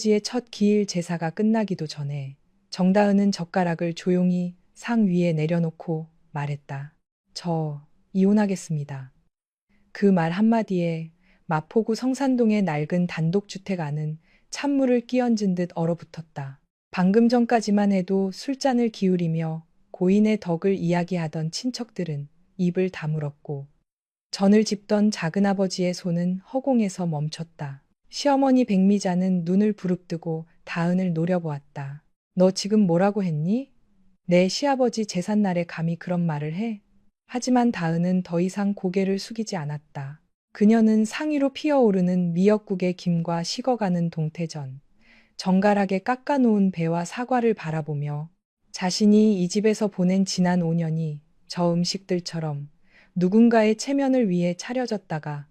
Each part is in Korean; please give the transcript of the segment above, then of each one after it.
시아버지의 첫 기일 제사가 끝나기도 전에 정다은은 젓가락을 조용히 상 위에 내려놓고 말했다. 저 이혼하겠습니다. 그 말 한마디에 마포구 성산동의 낡은 단독주택 안은 찬물을 끼얹은 듯 얼어붙었다. 방금 전까지만 해도 술잔을 기울이며 고인의 덕을 이야기하던 친척들은 입을 다물었고 전을 짚던 작은아버지의 손은 허공에서 멈췄다. 시어머니 백미자는 눈을 부릅뜨고 다은을 노려보았다. 너 지금 뭐라고 했니? 내 시아버지 제삿날에 감히 그런 말을 해? 하지만 다은은 더 이상 고개를 숙이지 않았다. 그녀는 상위로 피어오르는 미역국의 김과 식어가는 동태전, 정갈하게 깎아놓은 배와 사과를 바라보며 자신이 이 집에서 보낸 지난 5년이 저 음식들처럼 누군가의 체면을 위해 차려졌다가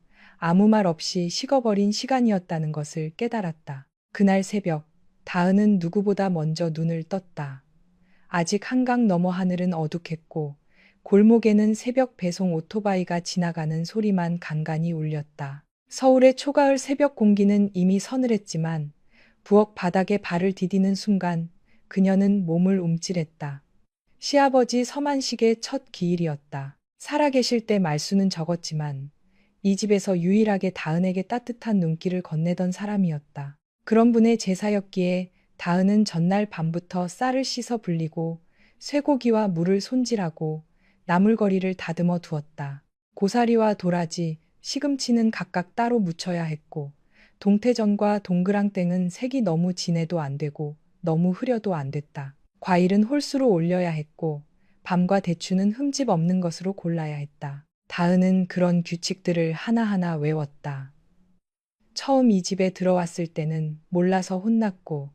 아무 말 없이 식어버린 시간이었다는 것을 깨달았다. 그날 새벽, 다은은 누구보다 먼저 눈을 떴다. 아직 한강 너머 하늘은 어둑했고 골목에는 새벽 배송 오토바이가 지나가는 소리만 간간히 울렸다. 서울의 초가을 새벽 공기는 이미 서늘했지만 부엌 바닥에 발을 디디는 순간 그녀는 몸을 움찔했다. 시아버지 서만식의 첫 기일이었다. 살아계실 때 말수는 적었지만 이 집에서 유일하게 다은에게 따뜻한 눈길을 건네던 사람이었다. 그런 분의 제사였기에 다은은 전날 밤부터 쌀을 씻어 불리고 쇠고기와 물을 손질하고 나물거리를 다듬어 두었다. 고사리와 도라지, 시금치는 각각 따로 무쳐야 했고 동태전과 동그랑땡은 색이 너무 진해도 안 되고 너무 흐려도 안 됐다. 과일은 홀수로 올려야 했고 밤과 대추는 흠집 없는 것으로 골라야 했다. 다은은 그런 규칙들을 하나하나 외웠다. 처음 이 집에 들어왔을 때는 몰라서 혼났고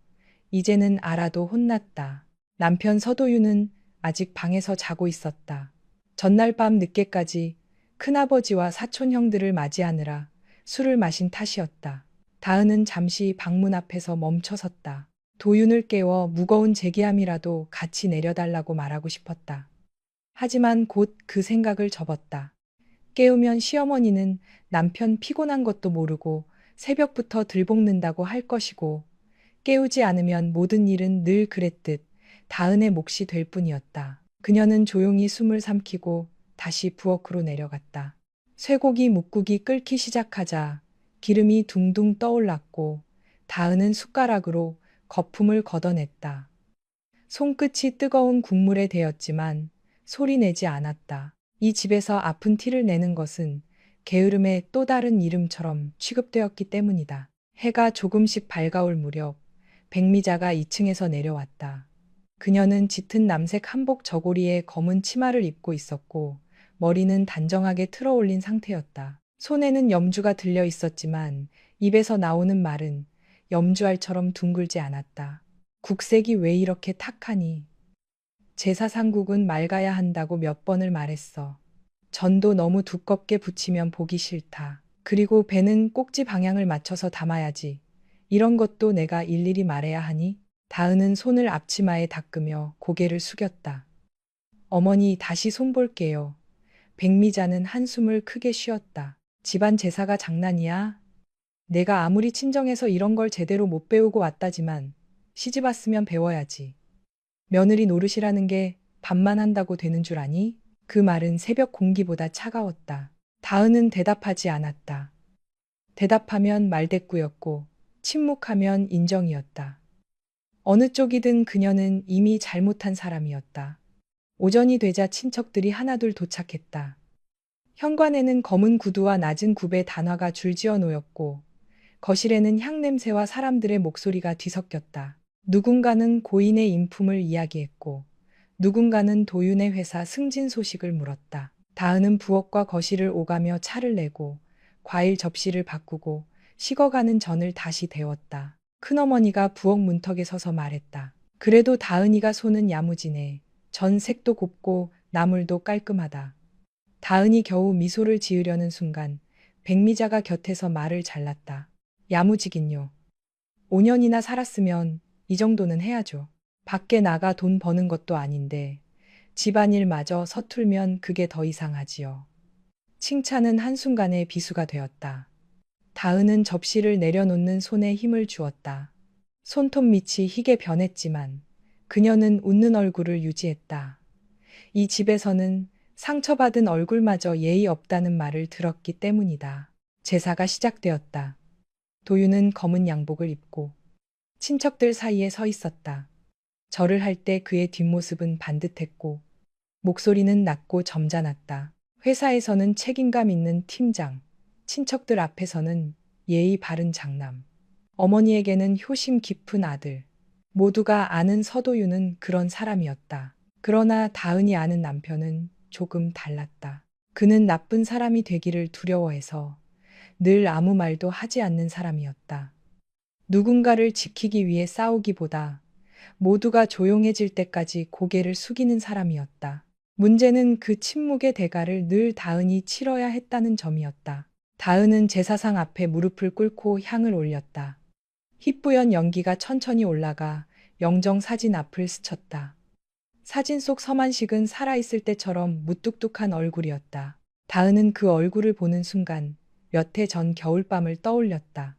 이제는 알아도 혼났다. 남편 서도유는 아직 방에서 자고 있었다. 전날 밤 늦게까지 큰아버지와 사촌 형들을 맞이하느라 술을 마신 탓이었다. 다은은 잠시 방문 앞에서 멈춰섰다. 도윤을 깨워 무거운 제기함이라도 같이 내려달라고 말하고 싶었다. 하지만 곧 그 생각을 접었다. 깨우면 시어머니는 남편 피곤한 것도 모르고 새벽부터 들볶는다고 할 것이고 깨우지 않으면 모든 일은 늘 그랬듯 다은의 몫이 될 뿐이었다. 그녀는 조용히 숨을 삼키고 다시 부엌으로 내려갔다. 쇠고기 묵국이 끓기 시작하자 기름이 둥둥 떠올랐고 다은은 숟가락으로 거품을 걷어냈다. 손끝이 뜨거운 국물에 데였지만 소리 내지 않았다. 이 집에서 아픈 티를 내는 것은 게으름의 또 다른 이름처럼 취급되었기 때문이다. 해가 조금씩 밝아올 무렵 백미자가 2층에서 내려왔다. 그녀는 짙은 남색 한복 저고리에 검은 치마를 입고 있었고 머리는 단정하게 틀어올린 상태였다. 손에는 염주가 들려 있었지만 입에서 나오는 말은 염주알처럼 둥글지 않았다. 국색이 왜 이렇게 탁하니? 제사상국은 맑아야 한다고 몇 번을 말했어. 전도 너무 두껍게 붙이면 보기 싫다. 그리고 배는 꼭지 방향을 맞춰서 담아야지. 이런 것도 내가 일일이 말해야 하니? 다은은 손을 앞치마에 닦으며 고개를 숙였다. 어머니 다시 손 볼게요. 백미자는 한숨을 크게 쉬었다. 집안 제사가 장난이야? 내가 아무리 친정에서 이런 걸 제대로 못 배우고 왔다지만 시집 왔으면 배워야지. 며느리 노릇이라는 게 밥만 한다고 되는 줄 아니? 그 말은 새벽 공기보다 차가웠다. 다은은 대답하지 않았다. 대답하면 말대꾸였고 침묵하면 인정이었다. 어느 쪽이든 그녀는 이미 잘못한 사람이었다. 오전이 되자 친척들이 하나둘 도착했다. 현관에는 검은 구두와 낮은 굽의 단화가 줄지어 놓였고 거실에는 향냄새와 사람들의 목소리가 뒤섞였다. 누군가는 고인의 인품을 이야기했고 누군가는 도윤의 회사 승진 소식을 물었다. 다은은 부엌과 거실을 오가며 차를 내고 과일 접시를 바꾸고 식어가는 전을 다시 데웠다. 큰어머니가 부엌 문턱에 서서 말했다. 그래도 다은이가 손은 야무지네. 전 색도 곱고 나물도 깔끔하다. 다은이 겨우 미소를 지으려는 순간 백미자가 곁에서 말을 잘랐다. 야무지긴요. 5년이나 살았으면 이 정도는 해야죠. 밖에 나가 돈 버는 것도 아닌데 집안일마저 서툴면 그게 더 이상하지요. 칭찬은 한순간에 비수가 되었다. 다은은 접시를 내려놓는 손에 힘을 주었다. 손톱 밑이 희게 변했지만 그녀는 웃는 얼굴을 유지했다. 이 집에서는 상처받은 얼굴마저 예의 없다는 말을 들었기 때문이다. 제사가 시작되었다. 도유는 검은 양복을 입고 친척들 사이에 서 있었다. 절을 할 때 그의 뒷모습은 반듯했고 목소리는 낮고 점잖았다. 회사에서는 책임감 있는 팀장, 친척들 앞에서는 예의 바른 장남, 어머니에게는 효심 깊은 아들. 모두가 아는 서도유는 그런 사람이었다. 그러나 다은이 아는 남편은 조금 달랐다. 그는 나쁜 사람이 되기를 두려워해서 늘 아무 말도 하지 않는 사람이었다. 누군가를 지키기 위해 싸우기보다 모두가 조용해질 때까지 고개를 숙이는 사람이었다. 문제는 그 침묵의 대가를 늘 다은이 치러야 했다는 점이었다. 다은은 제사상 앞에 무릎을 꿇고 향을 올렸다. 희뿌연 연기가 천천히 올라가 영정 사진 앞을 스쳤다. 사진 속 서만식은 살아있을 때처럼 무뚝뚝한 얼굴이었다. 다은은 그 얼굴을 보는 순간 몇 해 전 겨울밤을 떠올렸다.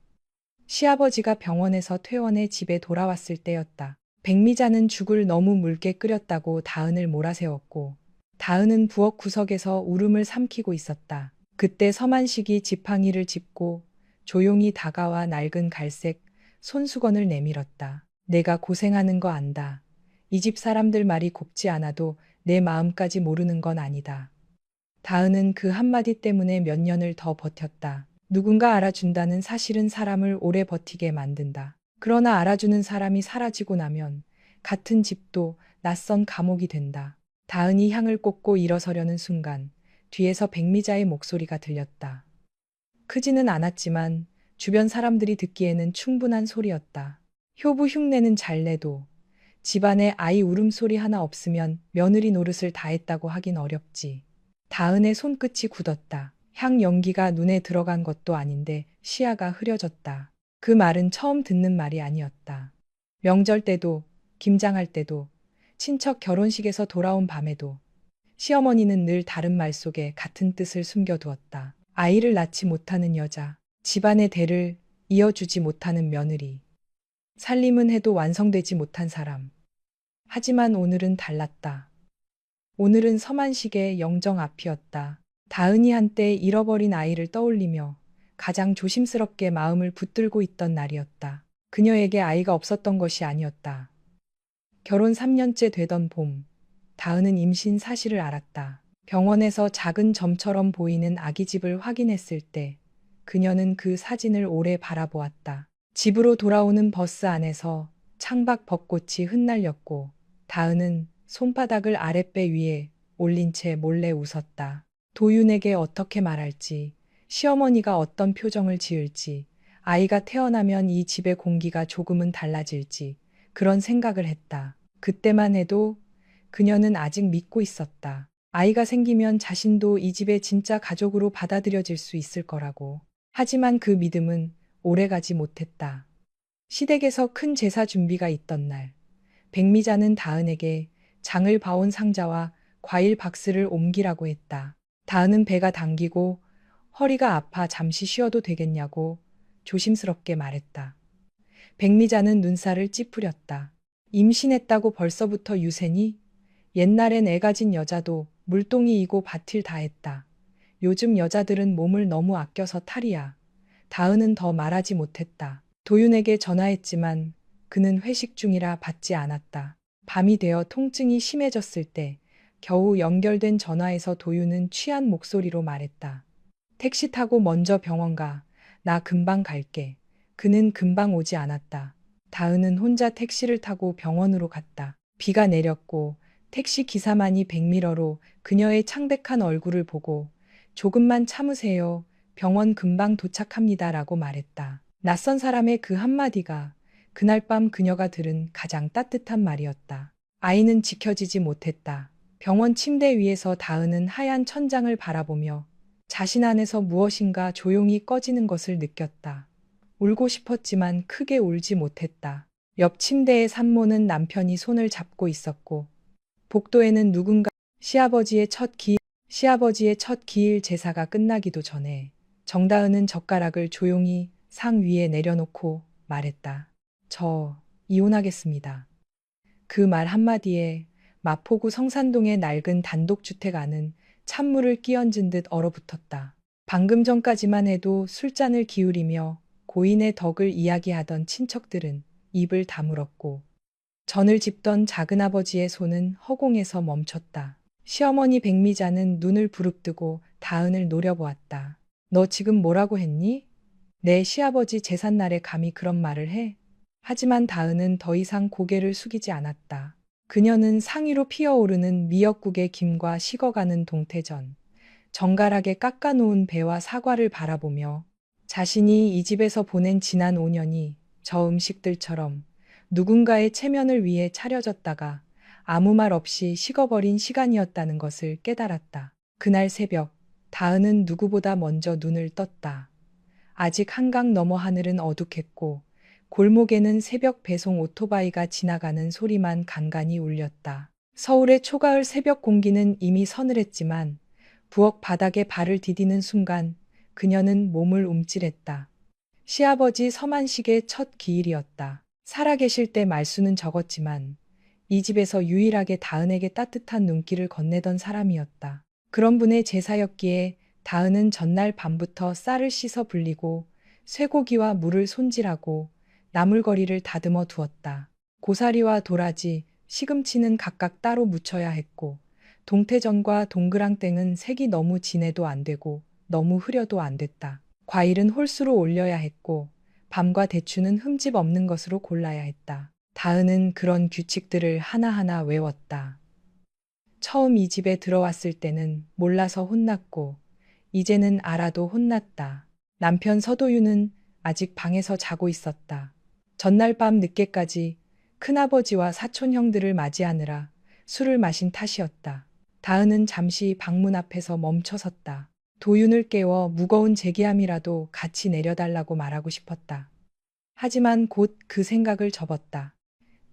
시아버지가 병원에서 퇴원해 집에 돌아왔을 때였다. 백미자는 죽을 너무 묽게 끓였다고 다은을 몰아세웠고 다은은 부엌 구석에서 울음을 삼키고 있었다. 그때 서만식이 지팡이를 짚고 조용히 다가와 낡은 갈색 손수건을 내밀었다. 내가 고생하는 거 안다. 이 집 사람들 말이 곱지 않아도 내 마음까지 모르는 건 아니다. 다은은 그 한마디 때문에 몇 년을 더 버텼다. 누군가 알아준다는 사실은 사람을 오래 버티게 만든다. 그러나 알아주는 사람이 사라지고 나면 같은 집도 낯선 감옥이 된다. 다은이 향을 꽂고 일어서려는 순간 뒤에서 백미자의 목소리가 들렸다. 크지는 않았지만 주변 사람들이 듣기에는 충분한 소리였다. 효부 흉내는 잘 내도 집안에 아이 울음소리 하나 없으면 며느리 노릇을 다 했다고 하긴 어렵지. 다은의 손끝이 굳었다. 향 연기가 눈에 들어간 것도 아닌데 시야가 흐려졌다. 그 말은 처음 듣는 말이 아니었다. 명절 때도, 김장할 때도, 친척 결혼식에서 돌아온 밤에도 시어머니는 늘 다른 말 속에 같은 뜻을 숨겨두었다. 아이를 낳지 못하는 여자, 집안의 대를 이어주지 못하는 며느리, 살림은 해도 완성되지 못한 사람. 하지만 오늘은 달랐다. 오늘은 서만식의 영정 앞이었다. 다은이 한때 잃어버린 아이를 떠올리며 가장 조심스럽게 마음을 붙들고 있던 날이었다. 그녀에게 아이가 없었던 것이 아니었다. 결혼 3년째 되던 봄, 다은은 임신 사실을 알았다. 병원에서 작은 점처럼 보이는 아기집을 확인했을 때 그녀는 그 사진을 오래 바라보았다. 집으로 돌아오는 버스 안에서 창밖 벚꽃이 흩날렸고 다은은 손바닥을 아랫배 위에 올린 채 몰래 웃었다. 도윤에게 어떻게 말할지, 시어머니가 어떤 표정을 지을지, 아이가 태어나면 이 집의 공기가 조금은 달라질지 그런 생각을 했다. 그때만 해도 그녀는 아직 믿고 있었다. 아이가 생기면 자신도 이 집의 진짜 가족으로 받아들여질 수 있을 거라고. 하지만 그 믿음은 오래가지 못했다. 시댁에서 큰 제사 준비가 있던 날, 백미자는 다은에게 장을 봐온 상자와 과일 박스를 옮기라고 했다. 다은은 배가 당기고 허리가 아파 잠시 쉬어도 되겠냐고 조심스럽게 말했다. 백미자는 눈살을 찌푸렸다. 임신했다고 벌써부터 유세니? 옛날엔 애 가진 여자도 물동이이고 밭일 다 했다. 요즘 여자들은 몸을 너무 아껴서 탈이야. 다은은 더 말하지 못했다. 도윤에게 전화했지만 그는 회식 중이라 받지 않았다. 밤이 되어 통증이 심해졌을 때 겨우 연결된 전화에서 도윤은 취한 목소리로 말했다. 택시 타고 먼저 병원 가. 나 금방 갈게. 그는 금방 오지 않았다. 다은은 혼자 택시를 타고 병원으로 갔다. 비가 내렸고 택시 기사만이 백미러로 그녀의 창백한 얼굴을 보고 조금만 참으세요. 병원 금방 도착합니다라고 말했다. 낯선 사람의 그 한마디가 그날 밤 그녀가 들은 가장 따뜻한 말이었다. 아이는 지켜지지 못했다. 병원 침대 위에서 다은은 하얀 천장을 바라보며 자신 안에서 무엇인가 조용히 꺼지는 것을 느꼈다. 울고 싶었지만 크게 울지 못했다. 옆 침대의 산모는 남편이 손을 잡고 있었고 복도에는 누군가 시아버지의 첫 기일 제사가 끝나기도 전에 정다은은 젓가락을 조용히 상 위에 내려놓고 말했다. 저 이혼하겠습니다. 그 말 한마디에 마포구 성산동의 낡은 단독주택 안은 찬물을 끼얹은 듯 얼어붙었다. 방금 전까지만 해도 술잔을 기울이며 고인의 덕을 이야기하던 친척들은 입을 다물었고 전을 짚던 작은아버지의 손은 허공에서 멈췄다. 시어머니 백미자는 눈을 부릅뜨고 다은을 노려보았다. 너 지금 뭐라고 했니? 내 시아버지 제삿날에 감히 그런 말을 해? 하지만 다은은 더 이상 고개를 숙이지 않았다. 그녀는 상위로 피어오르는 미역국의 김과 식어가는 동태전, 정갈하게 깎아놓은 배와 사과를 바라보며 자신이 이 집에서 보낸 지난 5년이 저 음식들처럼 누군가의 체면을 위해 차려졌다가 아무 말 없이 식어버린 시간이었다는 것을 깨달았다. 그날 새벽, 다은은 누구보다 먼저 눈을 떴다. 아직 한강 너머 하늘은 어둑했고 골목에는 새벽 배송 오토바이가 지나가는 소리만 간간히 울렸다. 서울의 초가을 새벽 공기는 이미 서늘했지만 부엌 바닥에 발을 디디는 순간 그녀는 몸을 움찔했다. 시아버지 서만식의 첫 기일이었다. 살아계실 때 말수는 적었지만 이 집에서 유일하게 다은에게 따뜻한 눈길을 건네던 사람이었다. 그런 분의 제사였기에 다은은 전날 밤부터 쌀을 씻어 불리고 쇠고기와 물을 손질하고 나물거리를 다듬어 두었다. 고사리와 도라지, 시금치는 각각 따로 무쳐야 했고 동태전과 동그랑땡은 색이 너무 진해도 안 되고 너무 흐려도 안 됐다. 과일은 홀수로 올려야 했고 밤과 대추는 흠집 없는 것으로 골라야 했다. 다은은 그런 규칙들을 하나하나 외웠다. 처음 이 집에 들어왔을 때는 몰라서 혼났고 이제는 알아도 혼났다. 남편 서도유는 아직 방에서 자고 있었다. 전날 밤 늦게까지 큰아버지와 사촌 형들을 맞이하느라 술을 마신 탓이었다. 다은은 잠시 방문 앞에서 멈춰섰다. 도윤을 깨워 무거운 제기함이라도 같이 내려달라고 말하고 싶었다. 하지만 곧 그 생각을 접었다.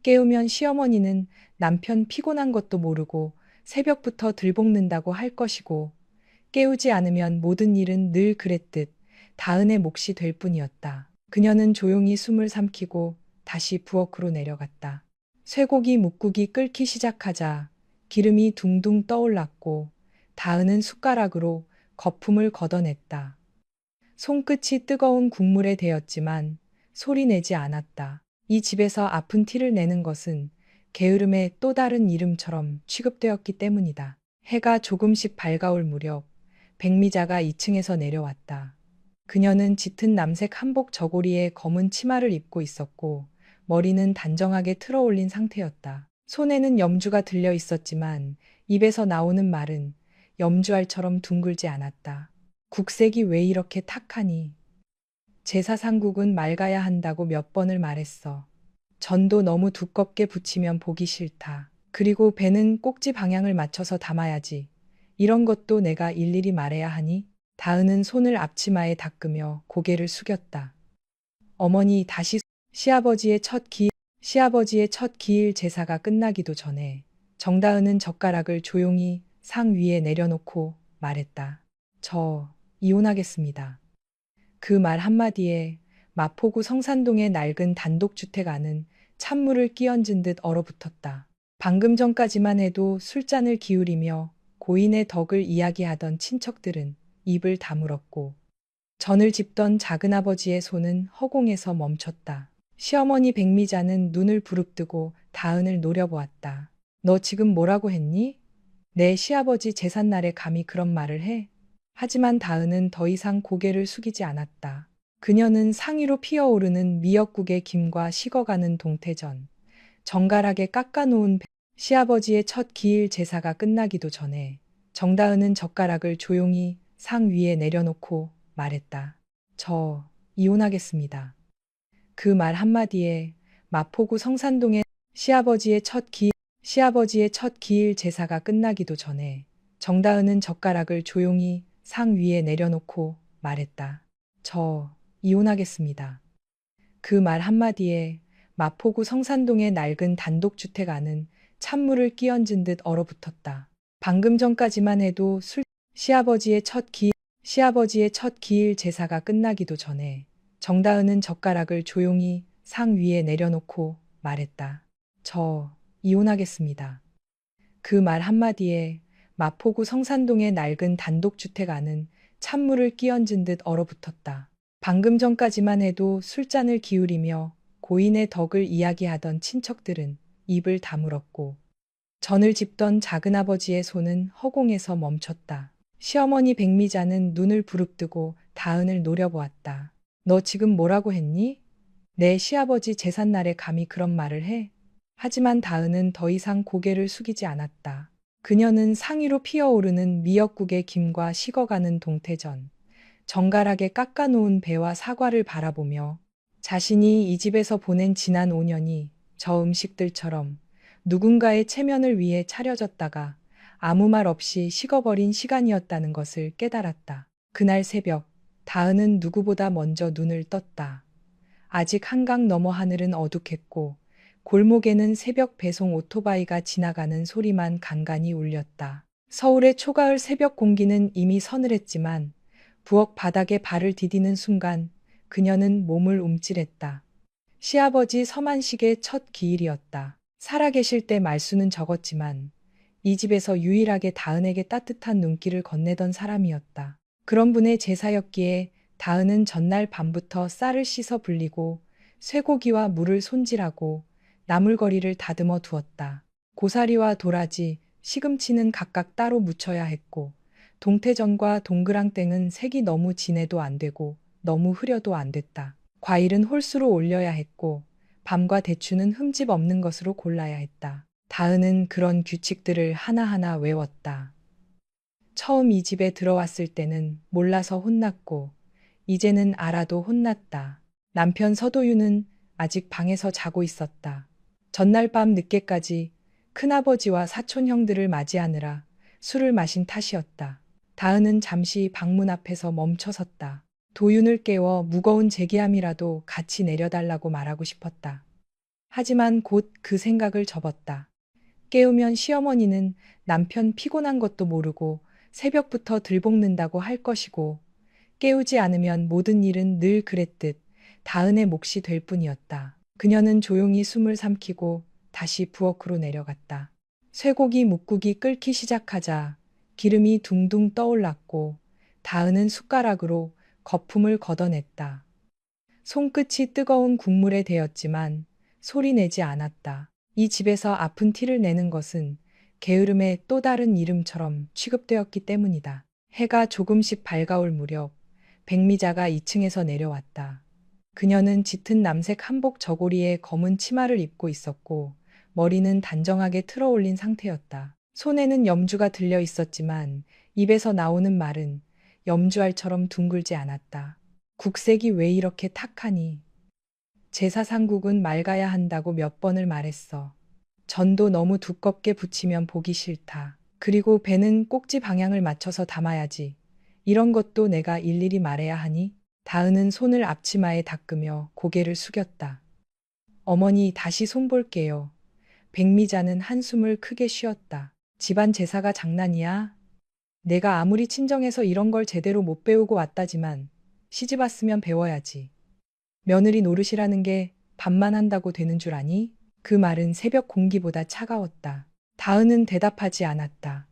깨우면 시어머니는 남편 피곤한 것도 모르고 새벽부터 들볶는다고 할 것이고 깨우지 않으면 모든 일은 늘 그랬듯 다은의 몫이 될 뿐이었다. 그녀는 조용히 숨을 삼키고 다시 부엌으로 내려갔다. 쇠고기 묵국이 끓기 시작하자 기름이 둥둥 떠올랐고 다은은 숟가락으로 거품을 걷어냈다. 손끝이 뜨거운 국물에 데였지만 소리 내지 않았다. 이 집에서 아픈 티를 내는 것은 게으름의 또 다른 이름처럼 취급되었기 때문이다. 해가 조금씩 밝아올 무렵 백미자가 2층에서 내려왔다. 그녀는 짙은 남색 한복 저고리에 검은 치마를 입고 있었고 머리는 단정하게 틀어올린 상태였다. 손에는 염주가 들려 있었지만 입에서 나오는 말은 염주알처럼 둥글지 않았다. 국색이 왜 이렇게 탁하니? 제사상국은 맑아야 한다고 몇 번을 말했어. 전도 너무 두껍게 붙이면 보기 싫다. 그리고 배는 꼭지 방향을 맞춰서 담아야지. 이런 것도 내가 일일이 말해야 하니? 다은은 손을 앞치마에 닦으며 고개를 숙였다. 어머니 다시 시아버지의 첫 기일 제사가 끝나기도 전에 정다은은 젓가락을 조용히 상 위에 내려놓고 말했다. 저 이혼하겠습니다. 그 말 한마디에 마포구 성산동의 낡은 단독주택 안은 찬물을 끼얹은 듯 얼어붙었다. 방금 전까지만 해도 술잔을 기울이며 고인의 덕을 이야기하던 친척들은 입을 다물었고 전을 짚던 작은아버지의 손은 허공에서 멈췄다. 시어머니 백미자는 눈을 부릅뜨고 다은을 노려보았다. 너 지금 뭐라고 했니? 내 시아버지 제삿날에 감히 그런 말을 해? 하지만 다은은 더 이상 고개를 숙이지 않았다. 그녀는 상위로 피어오르는 미역국의 김과 식어가는 동태전, 정갈하게 깎아놓은 시아버지의 첫 기일 제사가 끝나기도 전에 정다은은 젓가락을 조용히 상 위에 내려놓고 말했다. 저 이혼하겠습니다. 그 말 한마디에 마포구 성산동의 시아버지의 첫 기일 제사가 끝나기도 전에 정다은은 젓가락을 조용히 상 위에 내려놓고 말했다. 저 이혼하겠습니다. 그 말 한마디에 마포구 성산동의 낡은 단독주택 안은 찬물을 끼얹은 듯 얼어붙었다. 방금 전까지만 해도 시아버지의 첫 기일 제사가 끝나기도 전에 정다은은 젓가락을 조용히 상 위에 내려놓고 말했다. 저 이혼하겠습니다. 그 말 한마디에 마포구 성산동의 낡은 단독주택 안은 찬물을 끼얹은 듯 얼어붙었다. 방금 전까지만 해도 술잔을 기울이며 고인의 덕을 이야기하던 친척들은 입을 다물었고 전을 짚던 작은아버지의 손은 허공에서 멈췄다. 시어머니 백미자는 눈을 부릅뜨고 다은을 노려보았다. 너 지금 뭐라고 했니? 내 시아버지 제삿날에 감히 그런 말을 해? 하지만 다은은 더 이상 고개를 숙이지 않았다. 그녀는 상위로 피어오르는 미역국의 김과 식어가는 동태전, 정갈하게 깎아놓은 배와 사과를 바라보며 자신이 이 집에서 보낸 지난 5년이 저 음식들처럼 누군가의 체면을 위해 차려졌다가 아무 말 없이 식어버린 시간이었다는 것을 깨달았다. 그날 새벽, 다은은 누구보다 먼저 눈을 떴다. 아직 한강 너머 하늘은 어둑했고 골목에는 새벽 배송 오토바이가 지나가는 소리만 간간히 울렸다. 서울의 초가을 새벽 공기는 이미 서늘했지만 부엌 바닥에 발을 디디는 순간 그녀는 몸을 움찔했다. 시아버지 서만식의 첫 기일이었다. 살아계실 때 말수는 적었지만 이 집에서 유일하게 다은에게 따뜻한 눈길을 건네던 사람이었다. 그런 분의 제사였기에 다은은 전날 밤부터 쌀을 씻어 불리고 쇠고기와 물을 손질하고 나물거리를 다듬어 두었다. 고사리와 도라지, 시금치는 각각 따로 무쳐야 했고 동태전과 동그랑땡은 색이 너무 진해도 안 되고 너무 흐려도 안 됐다. 과일은 홀수로 올려야 했고 밤과 대추는 흠집 없는 것으로 골라야 했다. 다은은 그런 규칙들을 하나하나 외웠다. 처음 이 집에 들어왔을 때는 몰라서 혼났고 이제는 알아도 혼났다. 남편 서도윤은 아직 방에서 자고 있었다. 전날 밤 늦게까지 큰아버지와 사촌 형들을 맞이하느라 술을 마신 탓이었다. 다은은 잠시 방문 앞에서 멈춰섰다. 도윤을 깨워 무거운 제기함이라도 같이 내려달라고 말하고 싶었다. 하지만 곧 그 생각을 접었다. 깨우면 시어머니는 남편 피곤한 것도 모르고 새벽부터 들볶는다고 할 것이고 깨우지 않으면 모든 일은 늘 그랬듯 다은의 몫이 될 뿐이었다. 그녀는 조용히 숨을 삼키고 다시 부엌으로 내려갔다. 쇠고기 묵국이 끓기 시작하자 기름이 둥둥 떠올랐고 다은은 숟가락으로 거품을 걷어냈다. 손끝이 뜨거운 국물에 데였지만 소리 내지 않았다. 이 집에서 아픈 티를 내는 것은 게으름의 또 다른 이름처럼 취급되었기 때문이다. 해가 조금씩 밝아올 무렵 백미자가 2층에서 내려왔다. 그녀는 짙은 남색 한복 저고리에 검은 치마를 입고 있었고 머리는 단정하게 틀어올린 상태였다. 손에는 염주가 들려 있었지만 입에서 나오는 말은 염주알처럼 둥글지 않았다. 국색이 왜 이렇게 탁하니? 제사상국은 맑아야 한다고 몇 번을 말했어. 전도 너무 두껍게 붙이면 보기 싫다. 그리고 배는 꼭지 방향을 맞춰서 담아야지. 이런 것도 내가 일일이 말해야 하니? 다은은 손을 앞치마에 닦으며 고개를 숙였다. 어머니 다시 손 볼게요. 백미자는 한숨을 크게 쉬었다. 집안 제사가 장난이야? 내가 아무리 친정에서 이런 걸 제대로 못 배우고 왔다지만 시집 왔으면 배워야지. 며느리 노릇이라는 게 밥만 한다고 되는 줄 아니? 그 말은 새벽 공기보다 차가웠다. 다은은 대답하지 않았다.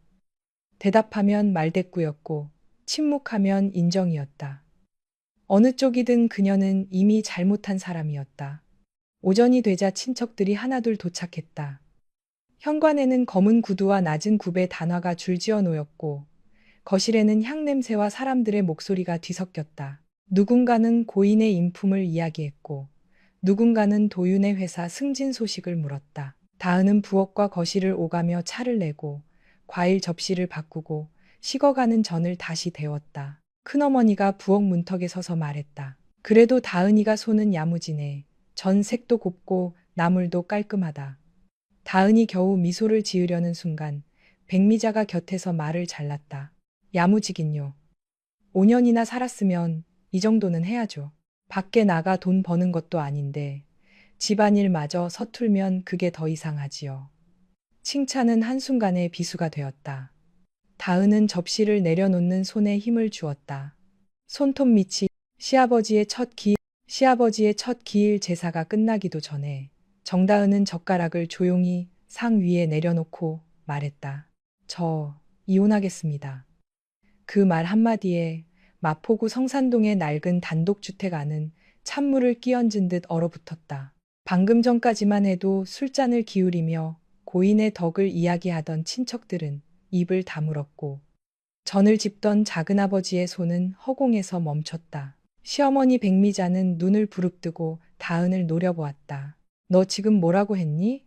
대답하면 말대꾸였고 침묵하면 인정이었다. 어느 쪽이든 그녀는 이미 잘못한 사람이었다. 오전이 되자 친척들이 하나둘 도착했다. 현관에는 검은 구두와 낮은 굽의 단화가 줄지어 놓였고 거실에는 향냄새와 사람들의 목소리가 뒤섞였다. 누군가는 고인의 인품을 이야기했고 누군가는 도윤의 회사 승진 소식을 물었다. 다은은 부엌과 거실을 오가며 차를 내고 과일 접시를 바꾸고 식어가는 전을 다시 데웠다. 큰어머니가 부엌 문턱에 서서 말했다. 그래도 다은이가 손은 야무지네. 전 색도 곱고 나물도 깔끔하다. 다은이 겨우 미소를 지으려는 순간 백미자가 곁에서 말을 잘랐다. 야무지긴요. 5년이나 살았으면 이 정도는 해야죠. 밖에 나가 돈 버는 것도 아닌데 집안일마저 서툴면 그게 더 이상하지요. 칭찬은 한순간에 비수가 되었다. 다은은 접시를 내려놓는 손에 힘을 주었다. 손톱 밑이 시아버지의 첫 기 시아버지의 첫 기일 제사가 끝나기도 전에 정다은은 젓가락을 조용히 상 위에 내려놓고 말했다. 저 이혼하겠습니다. 그 말 한마디에 마포구 성산동의 낡은 단독주택 안은 찬물을 끼얹은 듯 얼어붙었다. 방금 전까지만 해도 술잔을 기울이며 고인의 덕을 이야기하던 친척들은 입을 다물었고 전을 짚던 작은아버지의 손은 허공에서 멈췄다. 시어머니 백미자는 눈을 부릅뜨고 다은을 노려보았다. 너 지금 뭐라고 했니?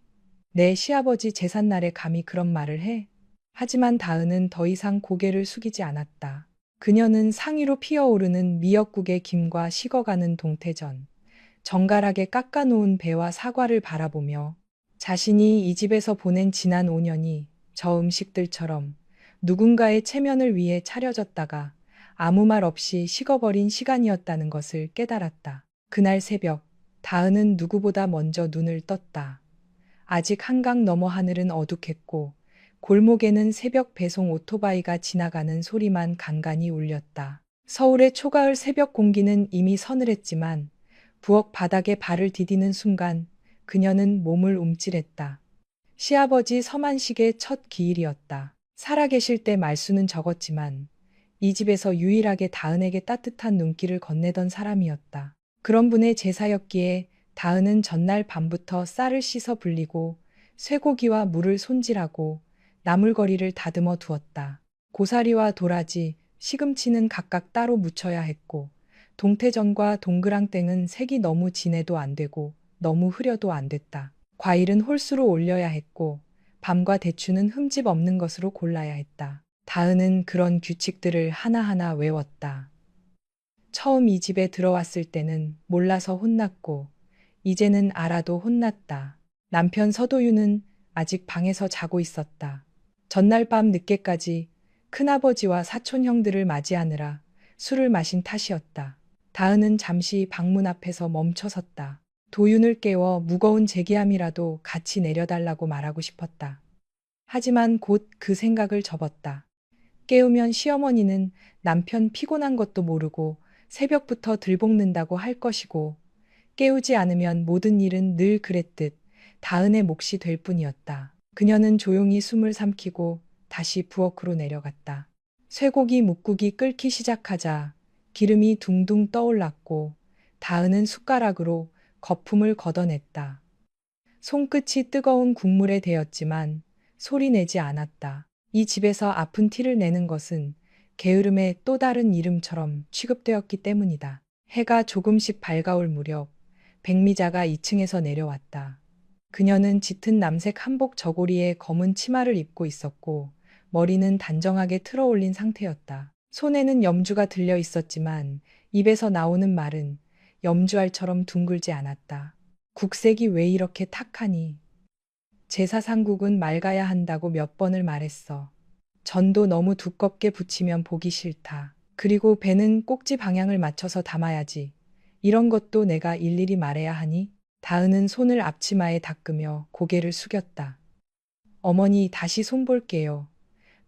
내 시아버지 제삿날에 감히 그런 말을 해? 하지만 다은은 더 이상 고개를 숙이지 않았다. 그녀는 상위로 피어오르는 미역국의 김과 식어가는 동태전, 정갈하게 깎아놓은 배와 사과를 바라보며 자신이 이 집에서 보낸 지난 5년이 저 음식들처럼 누군가의 체면을 위해 차려졌다가 아무 말 없이 식어버린 시간이었다는 것을 깨달았다. 그날 새벽, 다은은 누구보다 먼저 눈을 떴다. 아직 한강 너머 하늘은 어둑했고 골목에는 새벽 배송 오토바이가 지나가는 소리만 간간히 울렸다. 서울의 초가을 새벽 공기는 이미 서늘했지만 부엌 바닥에 발을 디디는 순간 그녀는 몸을 움찔했다. 시아버지 서만식의 첫 기일이었다. 살아계실 때 말수는 적었지만 이 집에서 유일하게 다은에게 따뜻한 눈길을 건네던 사람이었다. 그런 분의 제사였기에 다은은 전날 밤부터 쌀을 씻어 불리고 쇠고기와 물을 손질하고 나물거리를 다듬어 두었다. 고사리와 도라지, 시금치는 각각 따로 무쳐야 했고 동태전과 동그랑땡은 색이 너무 진해도 안 되고 너무 흐려도 안 됐다. 과일은 홀수로 올려야 했고 밤과 대추는 흠집 없는 것으로 골라야 했다. 다은은 그런 규칙들을 하나하나 외웠다. 처음 이 집에 들어왔을 때는 몰라서 혼났고 이제는 알아도 혼났다. 남편 서도윤은 아직 방에서 자고 있었다. 전날 밤 늦게까지 큰아버지와 사촌 형들을 맞이하느라 술을 마신 탓이었다. 다은은 잠시 방문 앞에서 멈춰섰다. 도윤을 깨워 무거운 제기함이라도 같이 내려달라고 말하고 싶었다. 하지만 곧 그 생각을 접었다. 깨우면 시어머니는 남편 피곤한 것도 모르고 새벽부터 들볶는다고 할 것이고 깨우지 않으면 모든 일은 늘 그랬듯 다은의 몫이 될 뿐이었다. 그녀는 조용히 숨을 삼키고 다시 부엌으로 내려갔다. 쇠고기 묵국이 끓기 시작하자 기름이 둥둥 떠올랐고 다은은 숟가락으로 거품을 걷어냈다. 손끝이 뜨거운 국물에 데였지만 소리 내지 않았다. 이 집에서 아픈 티를 내는 것은 게으름의 또 다른 이름처럼 취급되었기 때문이다. 해가 조금씩 밝아올 무렵 백미자가 2층에서 내려왔다. 그녀는 짙은 남색 한복 저고리에 검은 치마를 입고 있었고 머리는 단정하게 틀어 올린 상태였다. 손에는 염주가 들려 있었지만 입에서 나오는 말은 염주알처럼 둥글지 않았다. 국색이 왜 이렇게 탁하니? 제사상국은 맑아야 한다고 몇 번을 말했어. 전도 너무 두껍게 붙이면 보기 싫다. 그리고 배는 꼭지 방향을 맞춰서 담아야지. 이런 것도 내가 일일이 말해야 하니? 다은은 손을 앞치마에 닦으며 고개를 숙였다. 어머니 다시 손 볼게요.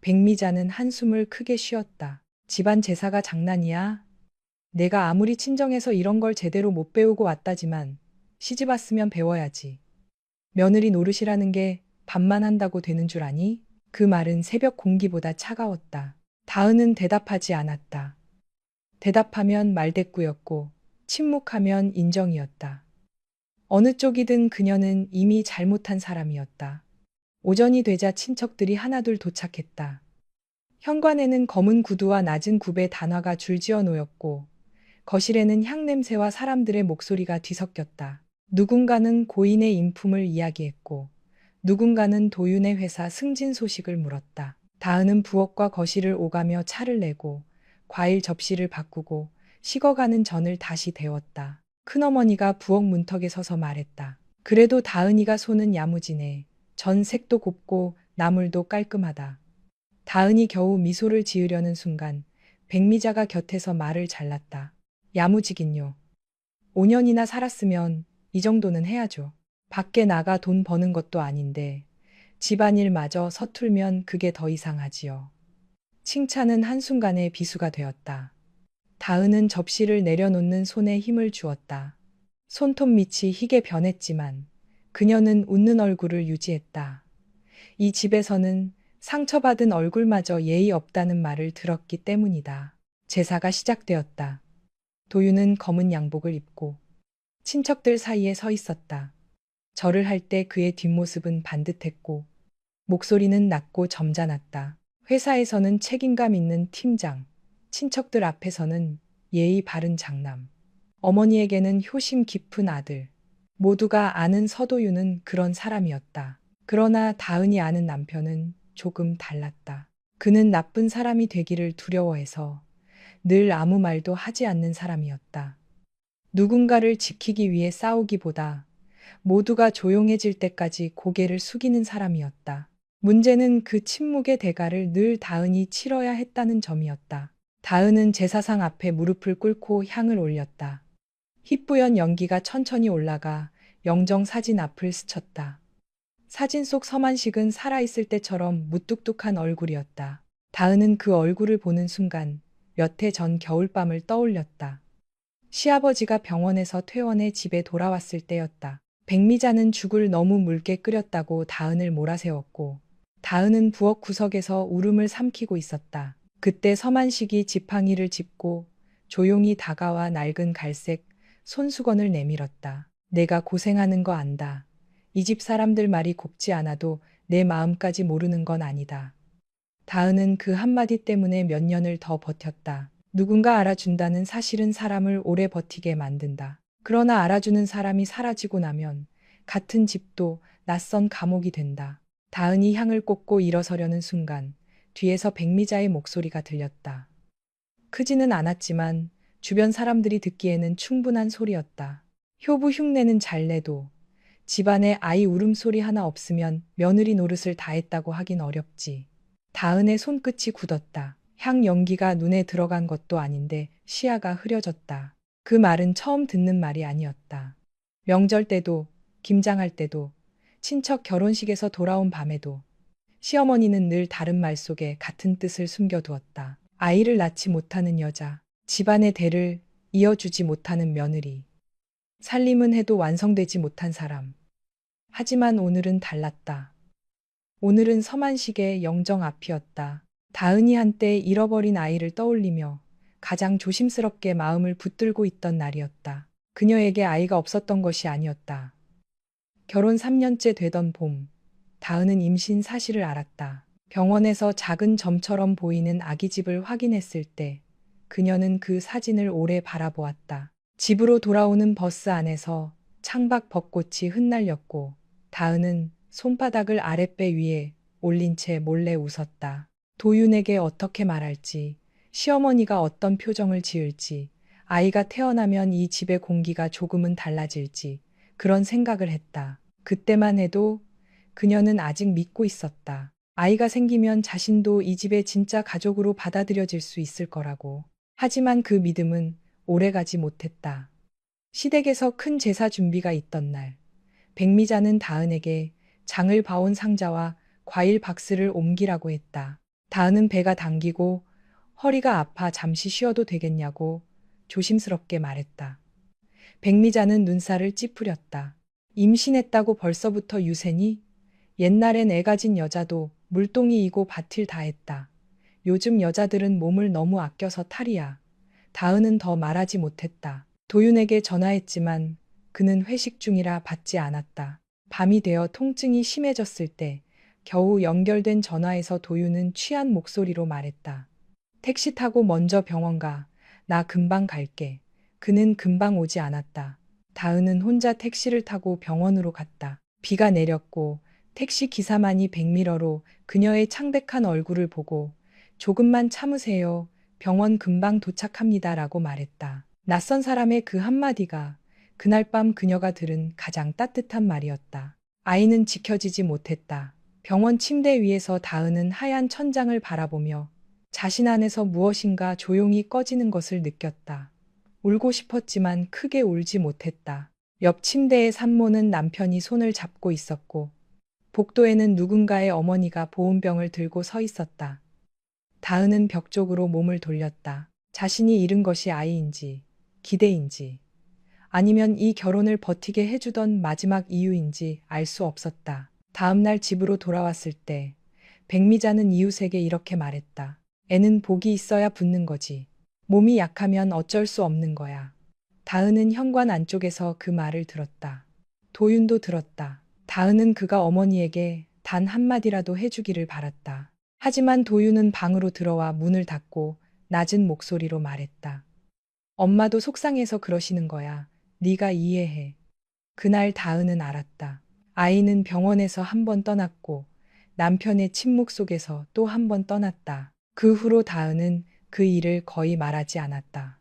백미자는 한숨을 크게 쉬었다. 집안 제사가 장난이야? 내가 아무리 친정에서 이런 걸 제대로 못 배우고 왔다지만 시집 왔으면 배워야지. 며느리 노릇이라는 게 밥만 한다고 되는 줄 아니? 그 말은 새벽 공기보다 차가웠다. 다은은 대답하지 않았다. 대답하면 말대꾸였고 침묵하면 인정이었다. 어느 쪽이든 그녀는 이미 잘못한 사람이었다. 오전이 되자 친척들이 하나둘 도착했다. 현관에는 검은 구두와 낮은 굽의 단화가 줄지어 놓였고 거실에는 향냄새와 사람들의 목소리가 뒤섞였다. 누군가는 고인의 인품을 이야기했고 누군가는 도윤의 회사 승진 소식을 물었다. 다은은 부엌과 거실을 오가며 차를 내고 과일 접시를 바꾸고 식어가는 전을 다시 데웠다. 큰어머니가 부엌 문턱에 서서 말했다. 그래도 다은이가 손은 야무지네. 전 색도 곱고 나물도 깔끔하다. 다은이 겨우 미소를 지으려는 순간 백미자가 곁에서 말을 잘랐다. 야무지긴요. 5년이나 살았으면 이 정도는 해야죠. 밖에 나가 돈 버는 것도 아닌데 집안일마저 서툴면 그게 더 이상하지요. 칭찬은 한순간에 비수가 되었다. 다은은 접시를 내려놓는 손에 힘을 주었다. 손톱 밑이 희게 변했지만 그녀는 웃는 얼굴을 유지했다. 이 집에서는 상처받은 얼굴마저 예의 없다는 말을 들었기 때문이다. 제사가 시작되었다. 도윤은 검은 양복을 입고 친척들 사이에 서 있었다. 절을 할 때 그의 뒷모습은 반듯했고 목소리는 낮고 점잖았다. 회사에서는 책임감 있는 팀장, 친척들 앞에서는 예의 바른 장남, 어머니에게는 효심 깊은 아들. 모두가 아는 서도윤은 그런 사람이었다. 그러나 다은이 아는 남편은 조금 달랐다. 그는 나쁜 사람이 되기를 두려워해서 늘 아무 말도 하지 않는 사람이었다. 누군가를 지키기 위해 싸우기보다 모두가 조용해질 때까지 고개를 숙이는 사람이었다. 문제는 그 침묵의 대가를 늘 다은이 치러야 했다는 점이었다. 다은은 제사상 앞에 무릎을 꿇고 향을 올렸다. 희뿌연 연기가 천천히 올라가 영정 사진 앞을 스쳤다. 사진 속 서만식은 살아있을 때처럼 무뚝뚝한 얼굴이었다. 다은은 그 얼굴을 보는 순간 몇 해 전 겨울밤을 떠올렸다. 시아버지가 병원에서 퇴원해 집에 돌아왔을 때였다. 백미자는 죽을 너무 묽게 끓였다고 다은을 몰아세웠고 다은은 부엌 구석에서 울음을 삼키고 있었다. 그때 서만식이 지팡이를 짚고 조용히 다가와 낡은 갈색 손수건을 내밀었다. 내가 고생하는 거 안다. 이 집 사람들 말이 곱지 않아도 내 마음까지 모르는 건 아니다. 다은은 그 한마디 때문에 몇 년을 더 버텼다. 누군가 알아준다는 사실은 사람을 오래 버티게 만든다. 그러나 알아주는 사람이 사라지고 나면 같은 집도 낯선 감옥이 된다. 다은이 향을 꽂고 일어서려는 순간 뒤에서 백미자의 목소리가 들렸다. 크지는 않았지만 주변 사람들이 듣기에는 충분한 소리였다. 효부 흉내는 잘 내도 집안에 아이 울음소리 하나 없으면 며느리 노릇을 다 했다고 하긴 어렵지. 다은의 손끝이 굳었다. 향 연기가 눈에 들어간 것도 아닌데 시야가 흐려졌다. 그 말은 처음 듣는 말이 아니었다. 명절 때도, 김장할 때도, 친척 결혼식에서 돌아온 밤에도 시어머니는 늘 다른 말 속에 같은 뜻을 숨겨두었다. 아이를 낳지 못하는 여자, 집안의 대를 이어주지 못하는 며느리, 살림은 해도 완성되지 못한 사람. 하지만 오늘은 달랐다. 오늘은 서만식의 영정 앞이었다. 다은이 한때 잃어버린 아이를 떠올리며 가장 조심스럽게 마음을 붙들고 있던 날이었다. 그녀에게 아이가 없었던 것이 아니었다. 결혼 3년째 되던 봄, 다은은 임신 사실을 알았다. 병원에서 작은 점처럼 보이는 아기집을 확인했을 때 그녀는 그 사진을 오래 바라보았다. 집으로 돌아오는 버스 안에서 창밖 벚꽃이 흩날렸고 다은은 손바닥을 아랫배 위에 올린 채 몰래 웃었다. 도윤에게 어떻게 말할지, 시어머니가 어떤 표정을 지을지, 아이가 태어나면 이 집의 공기가 조금은 달라질지 그런 생각을 했다. 그때만 해도 그녀는 아직 믿고 있었다. 아이가 생기면 자신도 이 집의 진짜 가족으로 받아들여질 수 있을 거라고. 하지만 그 믿음은 오래가지 못했다. 시댁에서 큰 제사 준비가 있던 날, 백미자는 다은에게 장을 봐온 상자와 과일 박스를 옮기라고 했다. 다은은 배가 당기고 허리가 아파 잠시 쉬어도 되겠냐고 조심스럽게 말했다. 백미자는 눈살을 찌푸렸다. 임신했다고 벌써부터 유세니? 옛날엔 애 가진 여자도 물동이이고 밭일 다 했다. 요즘 여자들은 몸을 너무 아껴서 탈이야. 다은은 더 말하지 못했다. 도윤에게 전화했지만 그는 회식 중이라 받지 않았다. 밤이 되어 통증이 심해졌을 때 겨우 연결된 전화에서 도윤은 취한 목소리로 말했다. 택시 타고 먼저 병원 가. 나 금방 갈게. 그는 금방 오지 않았다. 다은은 혼자 택시를 타고 병원으로 갔다. 비가 내렸고 택시 기사만이 백미러로 그녀의 창백한 얼굴을 보고 조금만 참으세요. 병원 금방 도착합니다라고 말했다. 낯선 사람의 그 한마디가 그날 밤 그녀가 들은 가장 따뜻한 말이었다. 아이는 지켜지지 못했다. 병원 침대 위에서 다은은 하얀 천장을 바라보며 자신 안에서 무엇인가 조용히 꺼지는 것을 느꼈다. 울고 싶었지만 크게 울지 못했다. 옆 침대의 산모는 남편이 손을 잡고 있었고 복도에는 누군가의 어머니가 보온병을 들고 서 있었다. 다은은 벽 쪽으로 몸을 돌렸다. 자신이 잃은 것이 아이인지, 기대인지, 아니면 이 결혼을 버티게 해주던 마지막 이유인지 알 수 없었다. 다음 날 집으로 돌아왔을 때 백미자는 이웃에게 이렇게 말했다. 애는 복이 있어야 붙는 거지. 몸이 약하면 어쩔 수 없는 거야. 다은은 현관 안쪽에서 그 말을 들었다. 도윤도 들었다. 다은은 그가 어머니에게 단 한마디라도 해주기를 바랐다. 하지만 도윤은 방으로 들어와 문을 닫고 낮은 목소리로 말했다. 엄마도 속상해서 그러시는 거야. 네가 이해해. 그날 다은은 알았다. 아이는 병원에서 한 번 떠났고 남편의 침묵 속에서 또 한 번 떠났다. 그 후로 다은은 그 일을 거의 말하지 않았다.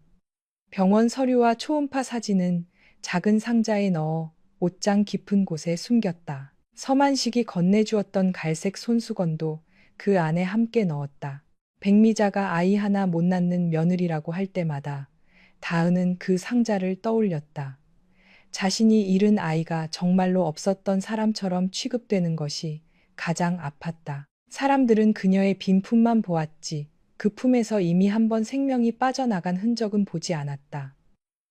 병원 서류와 초음파 사진은 작은 상자에 넣어 옷장 깊은 곳에 숨겼다. 서만식이 건네주었던 갈색 손수건도 그 안에 함께 넣었다. 백미자가 아이 하나 못 낳는 며느리라고 할 때마다 다은은 그 상자를 떠올렸다. 자신이 잃은 아이가 정말로 없었던 사람처럼 취급되는 것이 가장 아팠다. 사람들은 그녀의 빈 품만 보았지 그 품에서 이미 한 번 생명이 빠져나간 흔적은 보지 않았다.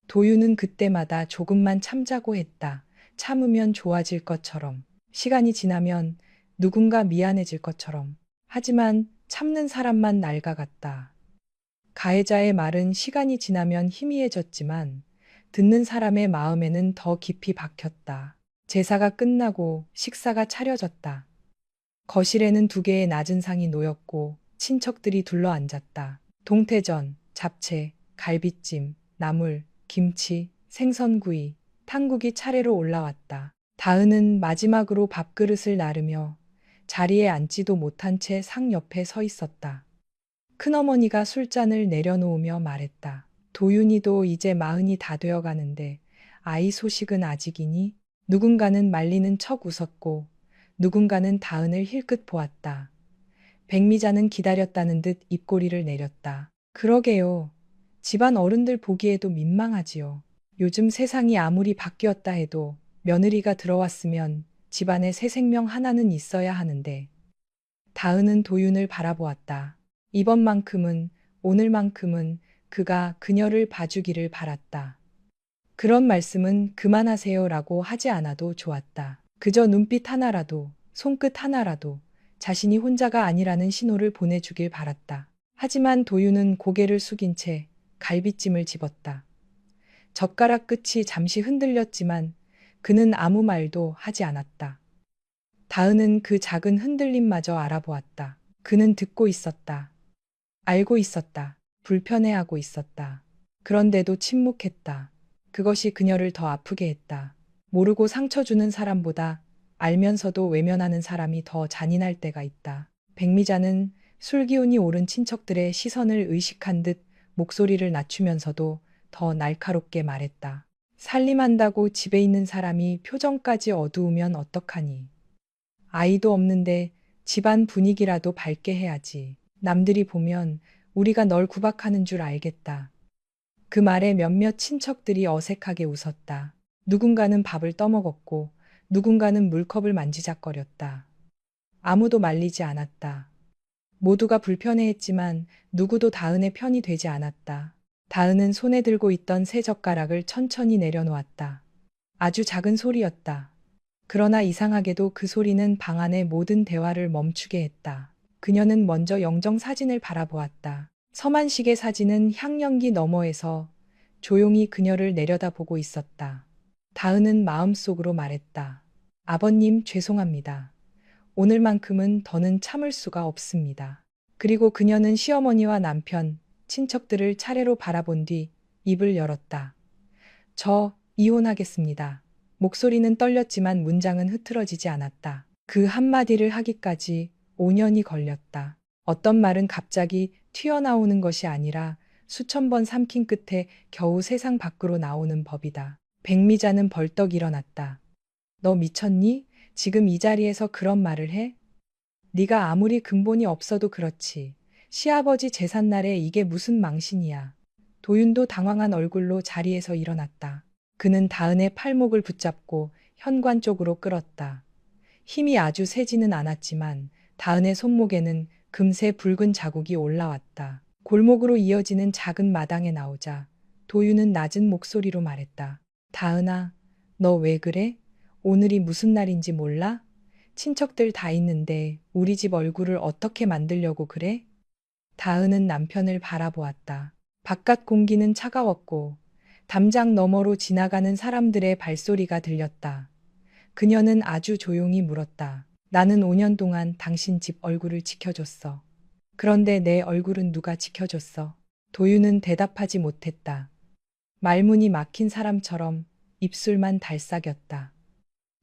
도유는 그때마다 조금만 참자고 했다. 참으면 좋아질 것처럼, 시간이 지나면 누군가 미안해질 것처럼. 하지만 참는 사람만 낡아갔다. 가해자의 말은 시간이 지나면 희미해졌지만 듣는 사람의 마음에는 더 깊이 박혔다. 제사가 끝나고 식사가 차려졌다. 거실에는 두 개의 낮은 상이 놓였고 친척들이 둘러앉았다. 동태전, 잡채, 갈비찜, 나물, 김치, 생선구이, 탕국이 차례로 올라왔다. 다은은 마지막으로 밥그릇을 나르며 자리에 앉지도 못한 채 상 옆에 서 있었다. 큰어머니가 술잔을 내려놓으며 말했다. 도윤이도 이제 마흔이 다 되어 가는데 아이 소식은 아직이니? 누군가는 말리는 척 웃었고 누군가는 다은을 힐끗 보았다. 백미자는 기다렸다는 듯 입꼬리를 내렸다. 그러게요. 집안 어른들 보기에도 민망하지요. 요즘 세상이 아무리 바뀌었다 해도 며느리가 들어왔으면 집안에 새 생명 하나는 있어야 하는데. 다은은 도윤을 바라보았다. 이번만큼은, 오늘만큼은 그가 그녀를 봐주기를 바랐다. 그런 말씀은 그만하세요라고 하지 않아도 좋았다. 그저 눈빛 하나라도, 손끝 하나라도 자신이 혼자가 아니라는 신호를 보내주길 바랐다. 하지만 도윤은 고개를 숙인 채 갈비찜을 집었다. 젓가락 끝이 잠시 흔들렸지만 그는 아무 말도 하지 않았다. 다은은 그 작은 흔들림마저 알아보았다. 그는 듣고 있었다. 알고 있었다. 불편해하고 있었다. 그런데도 침묵했다. 그것이 그녀를 더 아프게 했다. 모르고 상처 주는 사람보다 알면서도 외면하는 사람이 더 잔인할 때가 있다. 백미자는 술기운이 오른 친척들의 시선을 의식한 듯 목소리를 낮추면서도 더 날카롭게 말했다. 살림한다고 집에 있는 사람이 표정까지 어두우면 어떡하니. 아이도 없는데 집안 분위기라도 밝게 해야지. 남들이 보면 우리가 널 구박하는 줄 알겠다. 그 말에 몇몇 친척들이 어색하게 웃었다. 누군가는 밥을 떠먹었고 누군가는 물컵을 만지작거렸다. 아무도 말리지 않았다. 모두가 불편해했지만 누구도 다은의 편이 되지 않았다. 다은은 손에 들고 있던 새 젓가락을 천천히 내려놓았다. 아주 작은 소리였다. 그러나 이상하게도 그 소리는 방 안의 모든 대화를 멈추게 했다. 그녀는 먼저 영정 사진을 바라보았다. 서만식의 사진은 향연기 너머에서 조용히 그녀를 내려다보고 있었다. 다은은 마음속으로 말했다. 아버님 죄송합니다. 오늘만큼은 더는 참을 수가 없습니다. 그리고 그녀는 시어머니와 남편, 친척들을 차례로 바라본 뒤 입을 열었다. 저 이혼하겠습니다. 목소리는 떨렸지만 문장은 흐트러지지 않았다. 그 한마디를 하기까지 5년이 걸렸다. 어떤 말은 갑자기 튀어나오는 것이 아니라 수천 번 삼킨 끝에 겨우 세상 밖으로 나오는 법이다. 백미자는 벌떡 일어났다. 너 미쳤니? 지금 이 자리에서 그런 말을 해? 네가 아무리 근본이 없어도 그렇지. 시아버지 제삿날에 이게 무슨 망신이야. 도윤도 당황한 얼굴로 자리에서 일어났다. 그는 다은의 팔목을 붙잡고 현관 쪽으로 끌었다. 힘이 아주 세지는 않았지만 다은의 손목에는 금세 붉은 자국이 올라왔다. 골목으로 이어지는 작은 마당에 나오자 도윤은 낮은 목소리로 말했다. 다은아, 너 왜 그래? 오늘이 무슨 날인지 몰라? 친척들 다 있는데 우리 집 얼굴을 어떻게 만들려고 그래? 다은은 남편을 바라보았다. 바깥 공기는 차가웠고 담장 너머로 지나가는 사람들의 발소리가 들렸다. 그녀는 아주 조용히 물었다. 나는 5년 동안 당신 집 얼굴을 지켜줬어. 그런데 내 얼굴은 누가 지켜줬어? 도윤은 대답하지 못했다. 말문이 막힌 사람처럼 입술만 달싹였다.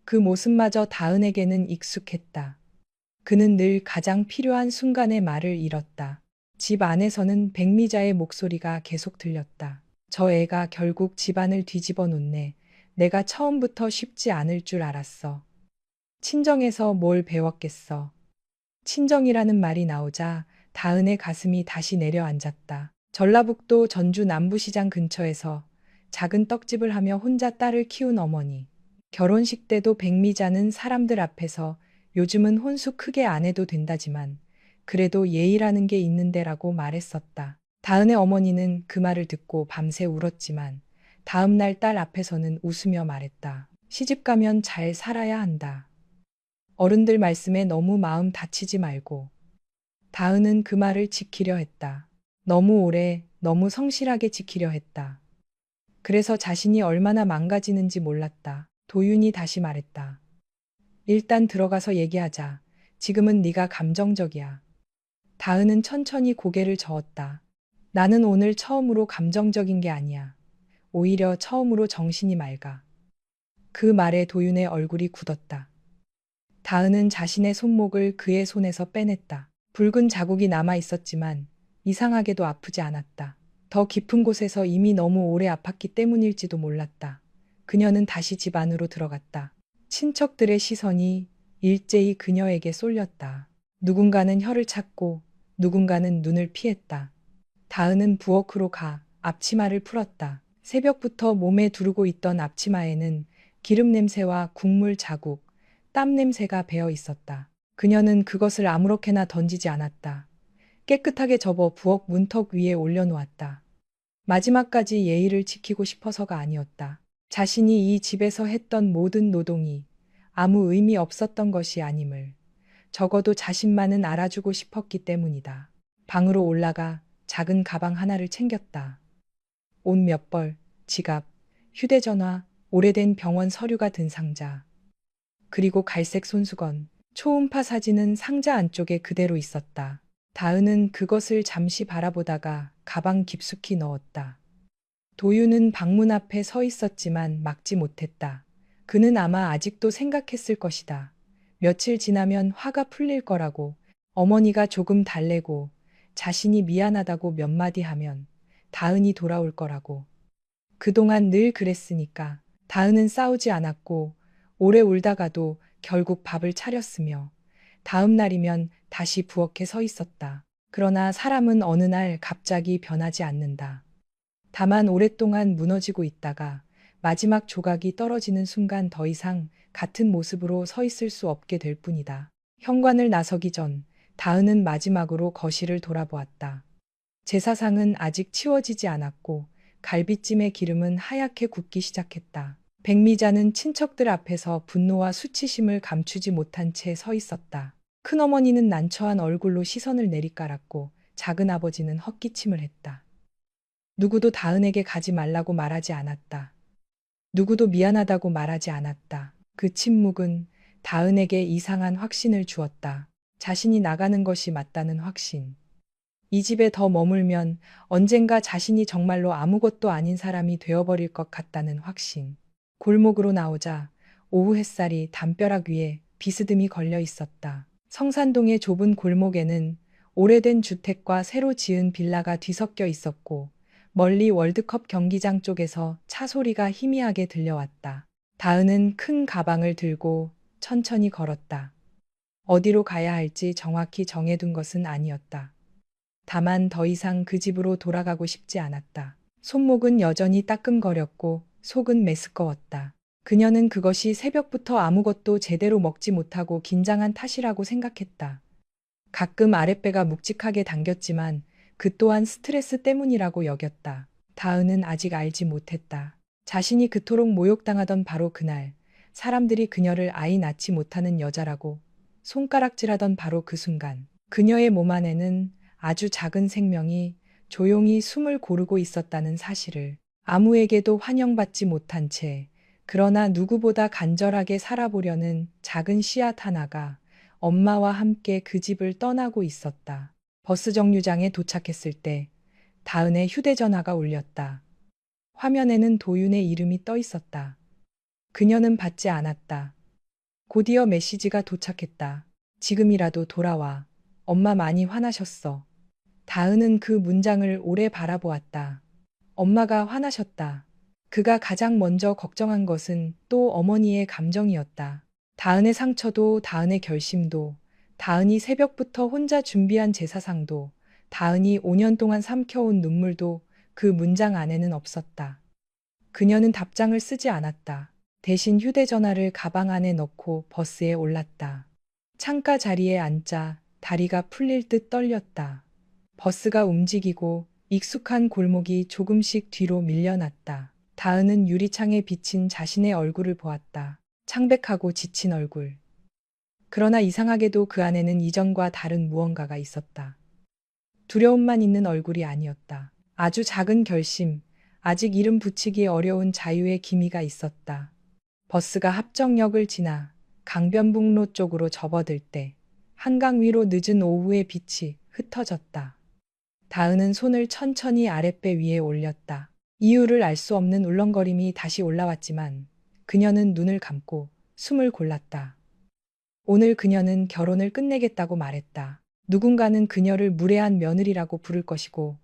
그 모습마저 다은에게는 익숙했다. 그는 늘 가장 필요한 순간에 말을 잃었다. 집 안에서는 백미자의 목소리가 계속 들렸다. 저 애가 결국 집안을 뒤집어 놓네. 내가 처음부터 쉽지 않을 줄 알았어. 친정에서 뭘 배웠겠어. 친정이라는 말이 나오자 다은의 가슴이 다시 내려앉았다. 전라북도 전주 남부시장 근처에서 작은 떡집을 하며 혼자 딸을 키운 어머니. 결혼식 때도 백미자는 사람들 앞에서 요즘은 혼수 크게 안 해도 된다지만 그래도 예의라는 게 있는데라고 말했었다. 다은의 어머니는 그 말을 듣고 밤새 울었지만 다음날 딸 앞에서는 웃으며 말했다. 시집 가면 잘 살아야 한다. 어른들 말씀에 너무 마음 다치지 말고. 다은은 그 말을 지키려 했다. 너무 오래, 너무 성실하게 지키려 했다. 그래서 자신이 얼마나 망가지는지 몰랐다. 도윤이 다시 말했다. 일단 들어가서 얘기하자. 지금은 네가 감정적이야. 다은은 천천히 고개를 저었다. 나는 오늘 처음으로 감정적인 게 아니야. 오히려 처음으로 정신이 맑아. 그 말에 도윤의 얼굴이 굳었다. 다은은 자신의 손목을 그의 손에서 빼냈다. 붉은 자국이 남아 있었지만 이상하게도 아프지 않았다. 더 깊은 곳에서 이미 너무 오래 아팠기 때문일지도 몰랐다. 그녀는 다시 집 안으로 들어갔다. 친척들의 시선이 일제히 그녀에게 쏠렸다. 누군가는 혀를 찾고 누군가는 눈을 피했다. 다은은 부엌으로 가 앞치마를 풀었다. 새벽부터 몸에 두르고 있던 앞치마에는 기름 냄새와 국물 자국, 땀 냄새가 배어 있었다. 그녀는 그것을 아무렇게나 던지지 않았다. 깨끗하게 접어 부엌 문턱 위에 올려놓았다. 마지막까지 예의를 지키고 싶어서가 아니었다. 자신이 이 집에서 했던 모든 노동이 아무 의미 없었던 것이 아님을 적어도 자신만은 알아주고 싶었기 때문이다. 방으로 올라가 작은 가방 하나를 챙겼다. 옷 몇 벌, 지갑, 휴대전화, 오래된 병원 서류가 든 상자. 그리고 갈색 손수건, 초음파 사진은 상자 안쪽에 그대로 있었다. 다은은 그것을 잠시 바라보다가 가방 깊숙이 넣었다. 도윤은 방문 앞에 서 있었지만 막지 못했다. 그는 아마 아직도 생각했을 것이다. 며칠 지나면 화가 풀릴 거라고, 어머니가 조금 달래고 자신이 미안하다고 몇 마디 하면 다은이 돌아올 거라고. 그동안 늘 그랬으니까. 다은은 싸우지 않았고 오래 울다가도 결국 밥을 차렸으며 다음 날이면 다시 부엌에 서 있었다. 그러나 사람은 어느 날 갑자기 변하지 않는다. 다만 오랫동안 무너지고 있다가 마지막 조각이 떨어지는 순간 더 이상 같은 모습으로 서 있을 수 없게 될 뿐이다. 현관을 나서기 전 다은은 마지막으로 거실을 돌아보았다. 제사상은 아직 치워지지 않았고 갈비찜의 기름은 하얗게 굽기 시작했다. 백미자는 친척들 앞에서 분노와 수치심을 감추지 못한 채 서 있었다. 큰어머니는 난처한 얼굴로 시선을 내리깔았고 작은아버지는 헛기침을 했다. 누구도 다은에게 가지 말라고 말하지 않았다. 누구도 미안하다고 말하지 않았다. 그 침묵은 다은에게 이상한 확신을 주었다. 자신이 나가는 것이 맞다는 확신. 이 집에 더 머물면 언젠가 자신이 정말로 아무것도 아닌 사람이 되어버릴 것 같다는 확신. 골목으로 나오자 오후 햇살이 담벼락 위에 비스듬히 걸려 있었다. 성산동의 좁은 골목에는 오래된 주택과 새로 지은 빌라가 뒤섞여 있었고 멀리 월드컵 경기장 쪽에서 차 소리가 희미하게 들려왔다. 다은은 큰 가방을 들고 천천히 걸었다. 어디로 가야 할지 정확히 정해둔 것은 아니었다. 다만 더 이상 그 집으로 돌아가고 싶지 않았다. 손목은 여전히 따끔거렸고 속은 메스꺼웠다. 그녀는 그것이 새벽부터 아무것도 제대로 먹지 못하고 긴장한 탓이라고 생각했다. 가끔 아랫배가 묵직하게 당겼지만 그 또한 스트레스 때문이라고 여겼다. 다은은 아직 알지 못했다. 자신이 그토록 모욕당하던 바로 그날, 사람들이 그녀를 아이 낳지 못하는 여자라고 손가락질하던 바로 그 순간, 그녀의 몸 안에는 아주 작은 생명이 조용히 숨을 고르고 있었다는 사실을 아무에게도 환영받지 못한 채, 그러나 누구보다 간절하게 살아보려는 작은 씨앗 하나가 엄마와 함께 그 집을 떠나고 있었다. 버스 정류장에 도착했을 때 다은의 휴대전화가 울렸다. 화면에는 도윤의 이름이 떠 있었다. 그녀는 받지 않았다. 곧이어 메시지가 도착했다. 지금이라도 돌아와. 엄마 많이 화나셨어. 다은은 그 문장을 오래 바라보았다. 엄마가 화나셨다. 그가 가장 먼저 걱정한 것은 또 어머니의 감정이었다. 다은의 상처도, 다은의 결심도, 다은이 새벽부터 혼자 준비한 제사상도, 다은이 5년 동안 삼켜온 눈물도 그 문장 안에는 없었다. 그녀는 답장을 쓰지 않았다. 대신 휴대전화를 가방 안에 넣고 버스에 올랐다. 창가 자리에 앉자 다리가 풀릴 듯 떨렸다. 버스가 움직이고 익숙한 골목이 조금씩 뒤로 밀려났다. 다은은 유리창에 비친 자신의 얼굴을 보았다. 창백하고 지친 얼굴. 그러나 이상하게도 그 안에는 이전과 다른 무언가가 있었다. 두려움만 있는 얼굴이 아니었다. 아주 작은 결심, 아직 이름 붙이기 어려운 자유의 기미가 있었다. 버스가 합정역을 지나 강변북로 쪽으로 접어들 때 한강 위로 늦은 오후의 빛이 흩어졌다. 다은은 손을 천천히 아랫배 위에 올렸다. 이유를 알 수 없는 울렁거림이 다시 올라왔지만 그녀는 눈을 감고 숨을 골랐다. 오늘 그녀는 결혼을 끝내겠다고 말했다. 누군가는 그녀를 무례한 며느리라고 부를 것이고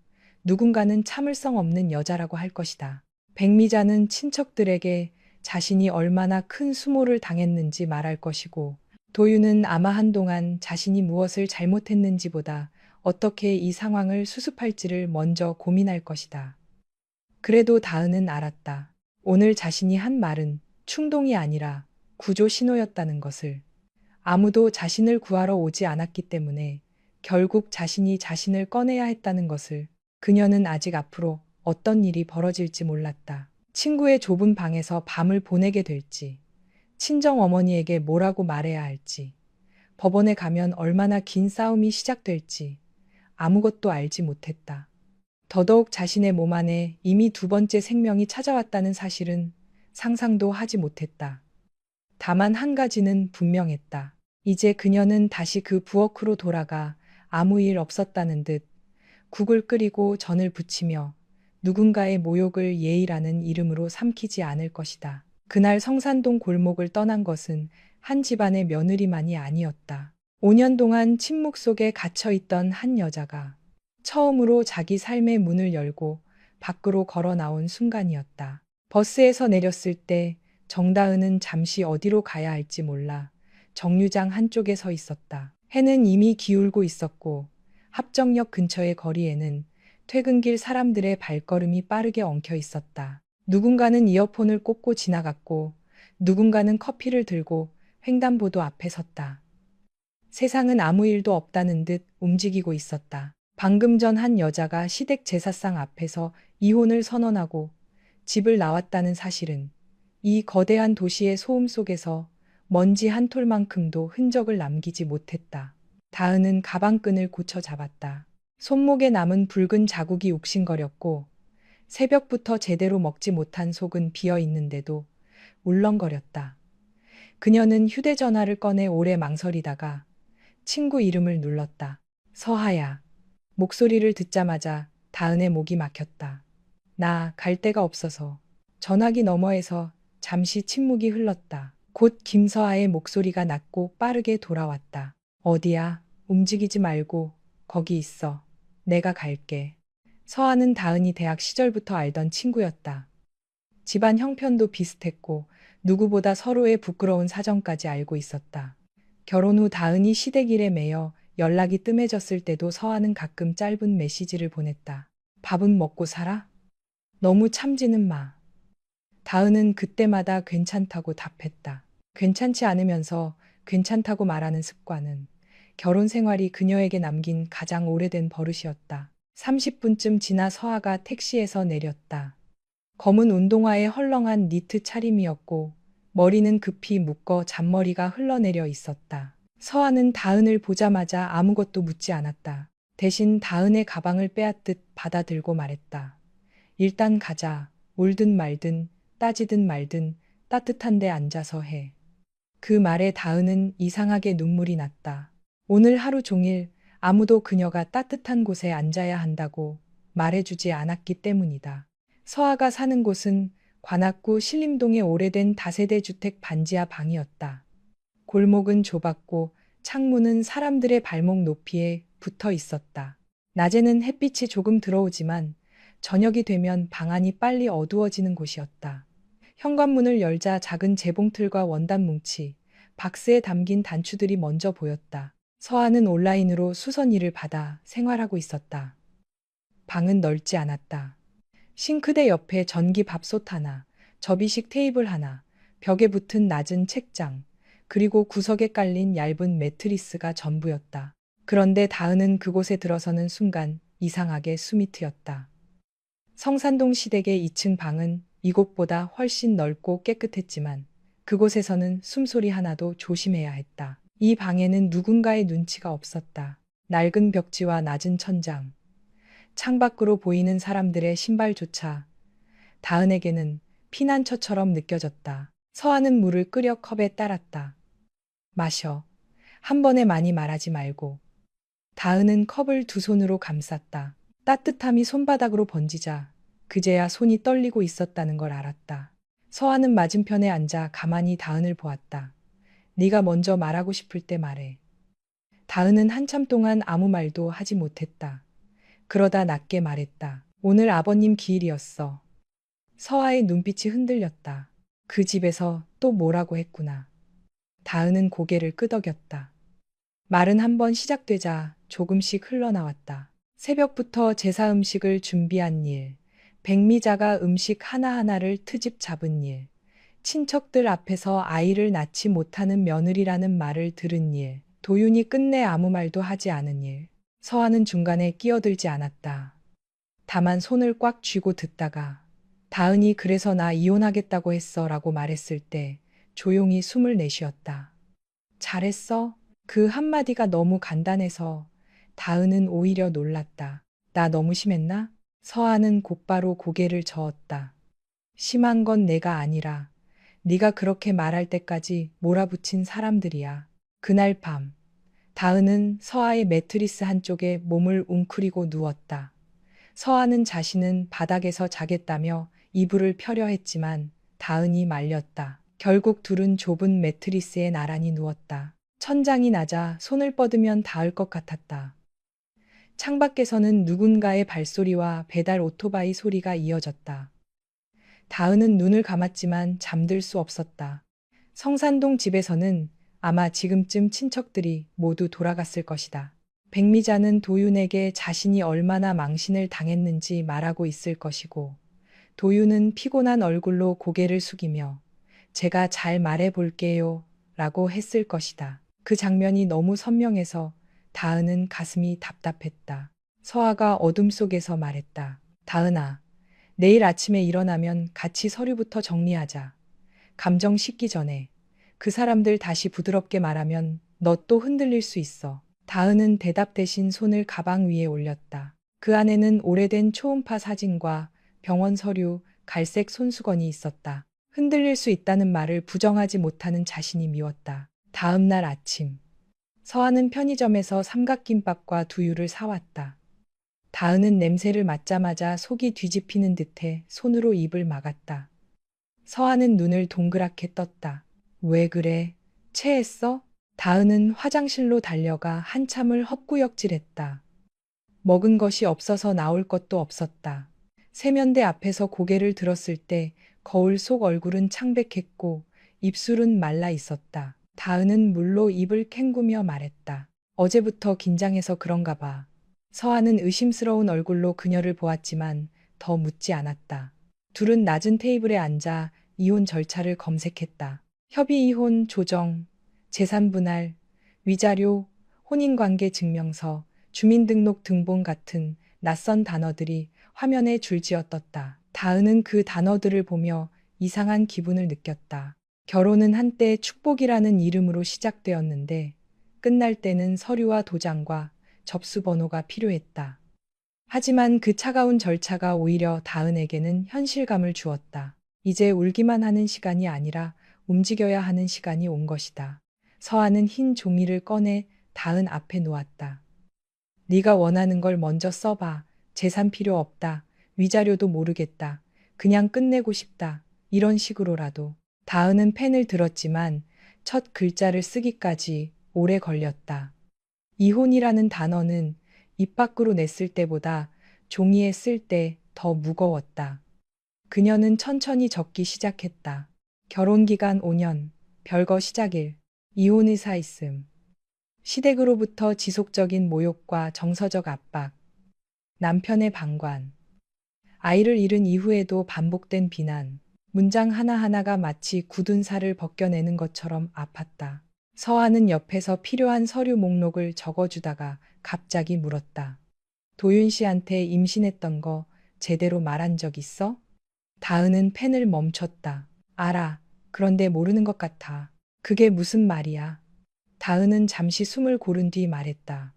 누군가는 참을성 없는 여자라고 할 것이다. 백미자는 친척들에게 자신이 얼마나 큰 수모를 당했는지 말할 것이고 도윤은 아마 한동안 자신이 무엇을 잘못했는지보다 어떻게 이 상황을 수습할지를 먼저 고민할 것이다. 그래도 다은은 알았다. 오늘 자신이 한 말은 충동이 아니라 구조 신호였다는 것을. 아무도 자신을 구하러 오지 않았기 때문에 결국 자신이 자신을 꺼내야 했다는 것을. 그녀는 아직 앞으로 어떤 일이 벌어질지 몰랐다. 친구의 좁은 방에서 밤을 보내게 될지, 친정 어머니에게 뭐라고 말해야 할지, 법원에 가면 얼마나 긴 싸움이 시작될지 아무것도 알지 못했다. 더더욱 자신의 몸 안에 이미 두 번째 생명이 찾아왔다는 사실은 상상도 하지 못했다. 다만 한 가지는 분명했다. 이제 그녀는 다시 그 부엌으로 돌아가 아무 일 없었다는 듯 국을 끓이고 전을 부치며 누군가의 모욕을 예의라는 이름으로 삼키지 않을 것이다. 그날 성산동 골목을 떠난 것은 한 집안의 며느리만이 아니었다. 5년 동안 침묵 속에 갇혀있던 한 여자가 처음으로 자기 삶의 문을 열고 밖으로 걸어 나온 순간이었다. 버스에서 내렸을 때 정다은은 잠시 어디로 가야 할지 몰라 정류장 한쪽에 서 있었다. 해는 이미 기울고 있었고 합정역 근처의 거리에는 퇴근길 사람들의 발걸음이 빠르게 엉켜 있었다. 누군가는 이어폰을 꽂고 지나갔고 누군가는 커피를 들고 횡단보도 앞에 섰다. 세상은 아무 일도 없다는 듯 움직이고 있었다. 방금 전 한 여자가 시댁 제사상 앞에서 이혼을 선언하고 집을 나왔다는 사실은 이 거대한 도시의 소음 속에서 먼지 한 톨만큼도 흔적을 남기지 못했다. 다은은 가방끈을 고쳐 잡았다. 손목에 남은 붉은 자국이 욱신거렸고 새벽부터 제대로 먹지 못한 속은 비어 있는데도 울렁거렸다. 그녀는 휴대전화를 꺼내 오래 망설이다가 친구 이름을 눌렀다. 서하야. 목소리를 듣자마자 다은의 목이 막혔다. 나 갈 데가 없어서. 전화기 너머에서 잠시 침묵이 흘렀다. 곧 김서하의 목소리가 낮고 빠르게 돌아왔다. 어디야? 움직이지 말고 거기 있어. 내가 갈게. 서하는 다은이 대학 시절부터 알던 친구였다. 집안 형편도 비슷했고 누구보다 서로의 부끄러운 사정까지 알고 있었다. 결혼 후 다은이 시댁 일에 매여 연락이 뜸해졌을 때도 서하는 가끔 짧은 메시지를 보냈다. 밥은 먹고 살아? 너무 참지는 마. 다은은 그때마다 괜찮다고 답했다. 괜찮지 않으면서 괜찮다고 말하는 습관은 결혼 생활이 그녀에게 남긴 가장 오래된 버릇이었다. 30분쯤 지나 서아가 택시에서 내렸다. 검은 운동화에 헐렁한 니트 차림이었고 머리는 급히 묶어 잔머리가 흘러내려 있었다. 서아는 다은을 보자마자 아무것도 묻지 않았다. 대신 다은의 가방을 빼앗듯 받아들고 말했다. 일단 가자. 울든 말든 따지든 말든 따뜻한 데 앉아서 해. 그 말에 다은은 이상하게 눈물이 났다. 오늘 하루 종일 아무도 그녀가 따뜻한 곳에 앉아야 한다고 말해주지 않았기 때문이다. 서아가 사는 곳은 관악구 신림동의 오래된 다세대 주택 반지하 방이었다. 골목은 좁았고 창문은 사람들의 발목 높이에 붙어 있었다. 낮에는 햇빛이 조금 들어오지만 저녁이 되면 방안이 빨리 어두워지는 곳이었다. 현관문을 열자 작은 재봉틀과 원단 뭉치, 박스에 담긴 단추들이 먼저 보였다. 서아는 온라인으로 수선이를 받아 생활하고 있었다. 방은 넓지 않았다. 싱크대 옆에 전기 밥솥 하나, 접이식 테이블 하나, 벽에 붙은 낮은 책장, 그리고 구석에 깔린 얇은 매트리스가 전부였다. 그런데 다은은 그곳에 들어서는 순간 이상하게 숨이 트였다. 성산동 시댁의 2층 방은 이곳보다 훨씬 넓고 깨끗했지만 그곳에서는 숨소리 하나도 조심해야 했다. 이 방에는 누군가의 눈치가 없었다. 낡은 벽지와 낮은 천장, 창밖으로 보이는 사람들의 신발조차 다은에게는 피난처처럼 느껴졌다. 서아는 물을 끓여 컵에 따랐다. 마셔. 한 번에 많이 말하지 말고. 다은은 컵을 두 손으로 감쌌다. 따뜻함이 손바닥으로 번지자 그제야 손이 떨리고 있었다는 걸 알았다. 서아는 맞은편에 앉아 가만히 다은을 보았다. 네가 먼저 말하고 싶을 때 말해. 다은은 한참 동안 아무 말도 하지 못했다. 그러다 낮게 말했다. 오늘 아버님 기일이었어. 서아의 눈빛이 흔들렸다. 그 집에서 또 뭐라고 했구나. 다은은 고개를 끄덕였다. 말은 한번 시작되자 조금씩 흘러나왔다. 새벽부터 제사 음식을 준비한 일, 백미자가 음식 하나하나를 트집 잡은 일, 친척들 앞에서 아이를 낳지 못하는 며느리라는 말을 들은 일, 도윤이 끝내 아무 말도 하지 않은 일. 서아는 중간에 끼어들지 않았다. 다만 손을 꽉 쥐고 듣다가 다은이 그래서 나 이혼하겠다고 했어 라고 말했을 때 조용히 숨을 내쉬었다. 잘했어? 그 한마디가 너무 간단해서 다은은 오히려 놀랐다. 나 너무 심했나? 서아는 곧바로 고개를 저었다. 심한 건 내가 아니라 네가 그렇게 말할 때까지 몰아붙인 사람들이야. 그날 밤 다은은 서아의 매트리스 한쪽에 몸을 웅크리고 누웠다. 서아는 자신은 바닥에서 자겠다며 이불을 펴려 했지만 다은이 말렸다. 결국 둘은 좁은 매트리스에 나란히 누웠다. 천장이 낮아 손을 뻗으면 닿을 것 같았다. 창밖에서는 누군가의 발소리와 배달 오토바이 소리가 이어졌다. 다은은 눈을 감았지만 잠들 수 없었다. 성산동 집에서는 아마 지금쯤 친척들이 모두 돌아갔을 것이다. 백미자는 도윤에게 자신이 얼마나 망신을 당했는지 말하고 있을 것이고 도윤은 피곤한 얼굴로 고개를 숙이며 제가 잘 말해 볼게요 라고 했을 것이다. 그 장면이 너무 선명해서 다은은 가슴이 답답했다. 서아가 어둠 속에서 말했다. 다은아, 내일 아침에 일어나면 같이 서류부터 정리하자. 감정 식기 전에. 그 사람들 다시 부드럽게 말하면 너 또 흔들릴 수 있어. 다은은 대답 대신 손을 가방 위에 올렸다. 그 안에는 오래된 초음파 사진과 병원 서류, 갈색 손수건이 있었다. 흔들릴 수 있다는 말을 부정하지 못하는 자신이 미웠다. 다음 날 아침. 서아는 편의점에서 삼각김밥과 두유를 사왔다. 다은은 냄새를 맡자마자 속이 뒤집히는 듯해 손으로 입을 막았다. 서아는 눈을 동그랗게 떴다. 왜 그래? 체했어? 다은은 화장실로 달려가 한참을 헛구역질했다. 먹은 것이 없어서 나올 것도 없었다. 세면대 앞에서 고개를 들었을 때 거울 속 얼굴은 창백했고 입술은 말라 있었다. 다은은 물로 입을 캥구며 말했다. 어제부터 긴장해서 그런가 봐. 서아는 의심스러운 얼굴로 그녀를 보았지만 더 묻지 않았다. 둘은 낮은 테이블에 앉아 이혼 절차를 검색했다. 협의 이혼 조정, 재산 분할, 위자료, 혼인관계 증명서, 주민등록 등본 같은 낯선 단어들이 화면에 줄지어 떴다. 다은은 그 단어들을 보며 이상한 기분을 느꼈다. 결혼은 한때 축복이라는 이름으로 시작되었는데 끝날 때는 서류와 도장과 접수 번호가 필요했다. 하지만 그 차가운 절차가 오히려 다은에게는 현실감을 주었다. 이제 울기만 하는 시간이 아니라 움직여야 하는 시간이 온 것이다. 서아는 흰 종이를 꺼내 다은 앞에 놓았다. 네가 원하는 걸 먼저 써봐. 재산 필요 없다. 위자료도 모르겠다. 그냥 끝내고 싶다. 이런 식으로라도. 다은은 펜을 들었지만 첫 글자를 쓰기까지 오래 걸렸다. 이혼이라는 단어는 입 밖으로 냈을 때보다 종이에 쓸 때 더 무거웠다. 그녀는 천천히 적기 시작했다. 결혼기간 5년, 별거 시작일, 이혼 의사 있음. 시댁으로부터 지속적인 모욕과 정서적 압박, 남편의 방관, 아이를 잃은 이후에도 반복된 비난, 문장 하나하나가 마치 굳은 살을 벗겨내는 것처럼 아팠다. 서아는 옆에서 필요한 서류 목록을 적어주다가 갑자기 물었다. 도윤 씨한테 임신했던 거 제대로 말한 적 있어? 다은은 펜을 멈췄다. 알아. 그런데 모르는 것 같아. 그게 무슨 말이야? 다은은 잠시 숨을 고른 뒤 말했다.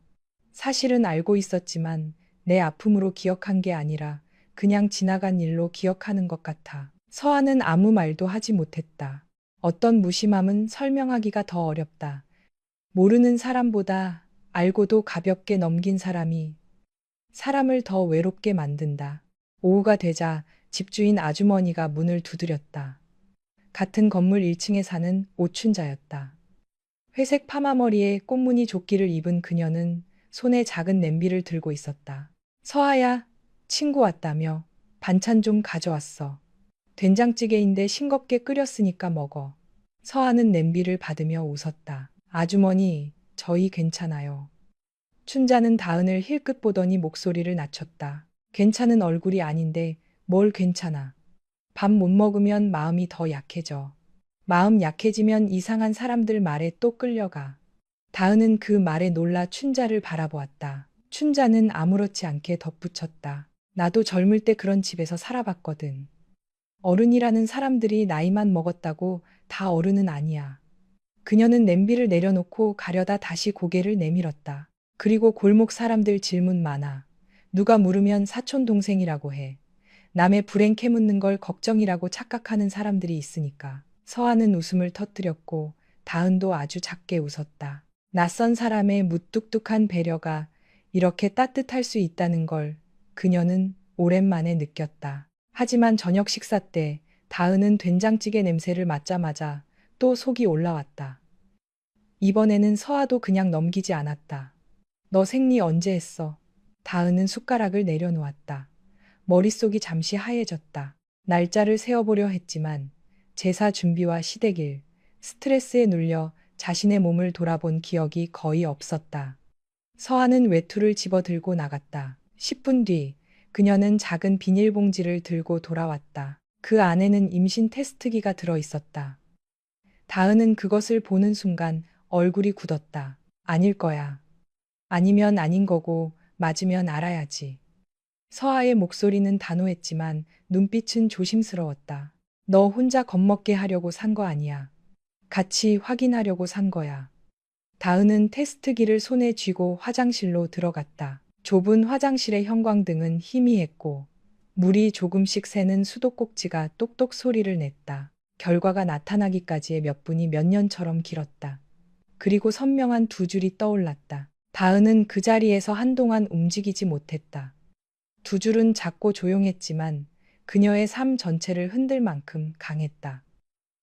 사실은 알고 있었지만 내 아픔으로 기억한 게 아니라 그냥 지나간 일로 기억하는 것 같아. 서아는 아무 말도 하지 못했다. 어떤 무심함은 설명하기가 더 어렵다. 모르는 사람보다 알고도 가볍게 넘긴 사람이 사람을 더 외롭게 만든다. 오후가 되자 집주인 아주머니가 문을 두드렸다. 같은 건물 1층에 사는 오춘자였다. 회색 파마머리에 꽃무늬 조끼를 입은 그녀는 손에 작은 냄비를 들고 있었다. 서아야, 친구 왔다며. 반찬 좀 가져왔어. 된장찌개인데 싱겁게 끓였으니까 먹어. 서아는 냄비를 받으며 웃었다. 아주머니, 저희 괜찮아요. 춘자는 다은을 힐끗 보더니 목소리를 낮췄다. 괜찮은 얼굴이 아닌데 뭘 괜찮아. 밥 못 먹으면 마음이 더 약해져. 마음 약해지면 이상한 사람들 말에 또 끌려가. 다은은 그 말에 놀라 춘자를 바라보았다. 춘자는 아무렇지 않게 덧붙였다. 나도 젊을 때 그런 집에서 살아봤거든. 어른이라는 사람들이 나이만 먹었다고 다 어른은 아니야. 그녀는 냄비를 내려놓고 가려다 다시 고개를 내밀었다. 그리고 골목 사람들 질문 많아. 누가 물으면 사촌 동생이라고 해. 남의 불행 캐묻는 걸 걱정이라고 착각하는 사람들이 있으니까. 서아는 웃음을 터뜨렸고 다은도 아주 작게 웃었다. 낯선 사람의 무뚝뚝한 배려가 이렇게 따뜻할 수 있다는 걸 그녀는 오랜만에 느꼈다. 하지만 저녁 식사 때 다은은 된장찌개 냄새를 맡자마자 또 속이 올라왔다. 이번에는 서아도 그냥 넘기지 않았다. 너 생리 언제 했어? 다은은 숟가락을 내려놓았다. 머릿속이 잠시 하얘졌다. 날짜를 세어보려 했지만 제사 준비와 시댁일, 스트레스에 눌려 자신의 몸을 돌아본 기억이 거의 없었다. 서아는 외투를 집어들고 나갔다. 10분 뒤 그녀는 작은 비닐봉지를 들고 돌아왔다. 그 안에는 임신 테스트기가 들어 있었다. 다은은 그것을 보는 순간 얼굴이 굳었다. 아닐 거야. 아니면 아닌 거고 맞으면 알아야지. 서아의 목소리는 단호했지만 눈빛은 조심스러웠다. 너 혼자 겁먹게 하려고 산 거 아니야. 같이 확인하려고 산 거야. 다은은 테스트기를 손에 쥐고 화장실로 들어갔다. 좁은 화장실의 형광등은 희미했고 물이 조금씩 새는 수도꼭지가 똑똑 소리를 냈다. 결과가 나타나기까지의 몇 분이 몇 년처럼 길었다. 그리고 선명한 두 줄이 떠올랐다. 다은은 그 자리에서 한동안 움직이지 못했다. 두 줄은 작고 조용했지만 그녀의 삶 전체를 흔들 만큼 강했다.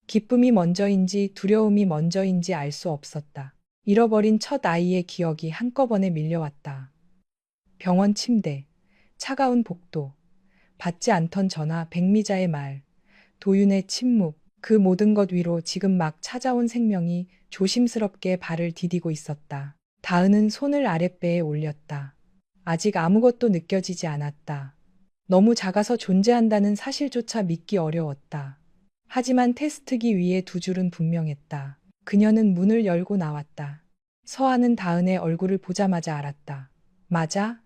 기쁨이 먼저인지 두려움이 먼저인지 알 수 없었다. 잃어버린 첫 아이의 기억이 한꺼번에 밀려왔다. 병원 침대, 차가운 복도, 받지 않던 전화, 백미자의 말, 도윤의 침묵, 그 모든 것 위로 지금 막 찾아온 생명이 조심스럽게 발을 디디고 있었다. 다은은 손을 아랫배에 올렸다. 아직 아무것도 느껴지지 않았다. 너무 작아서 존재한다는 사실조차 믿기 어려웠다. 하지만 테스트기 위에 두 줄은 분명했다. 그녀는 문을 열고 나왔다. 서아는 다은의 얼굴을 보자마자 알았다. 맞아?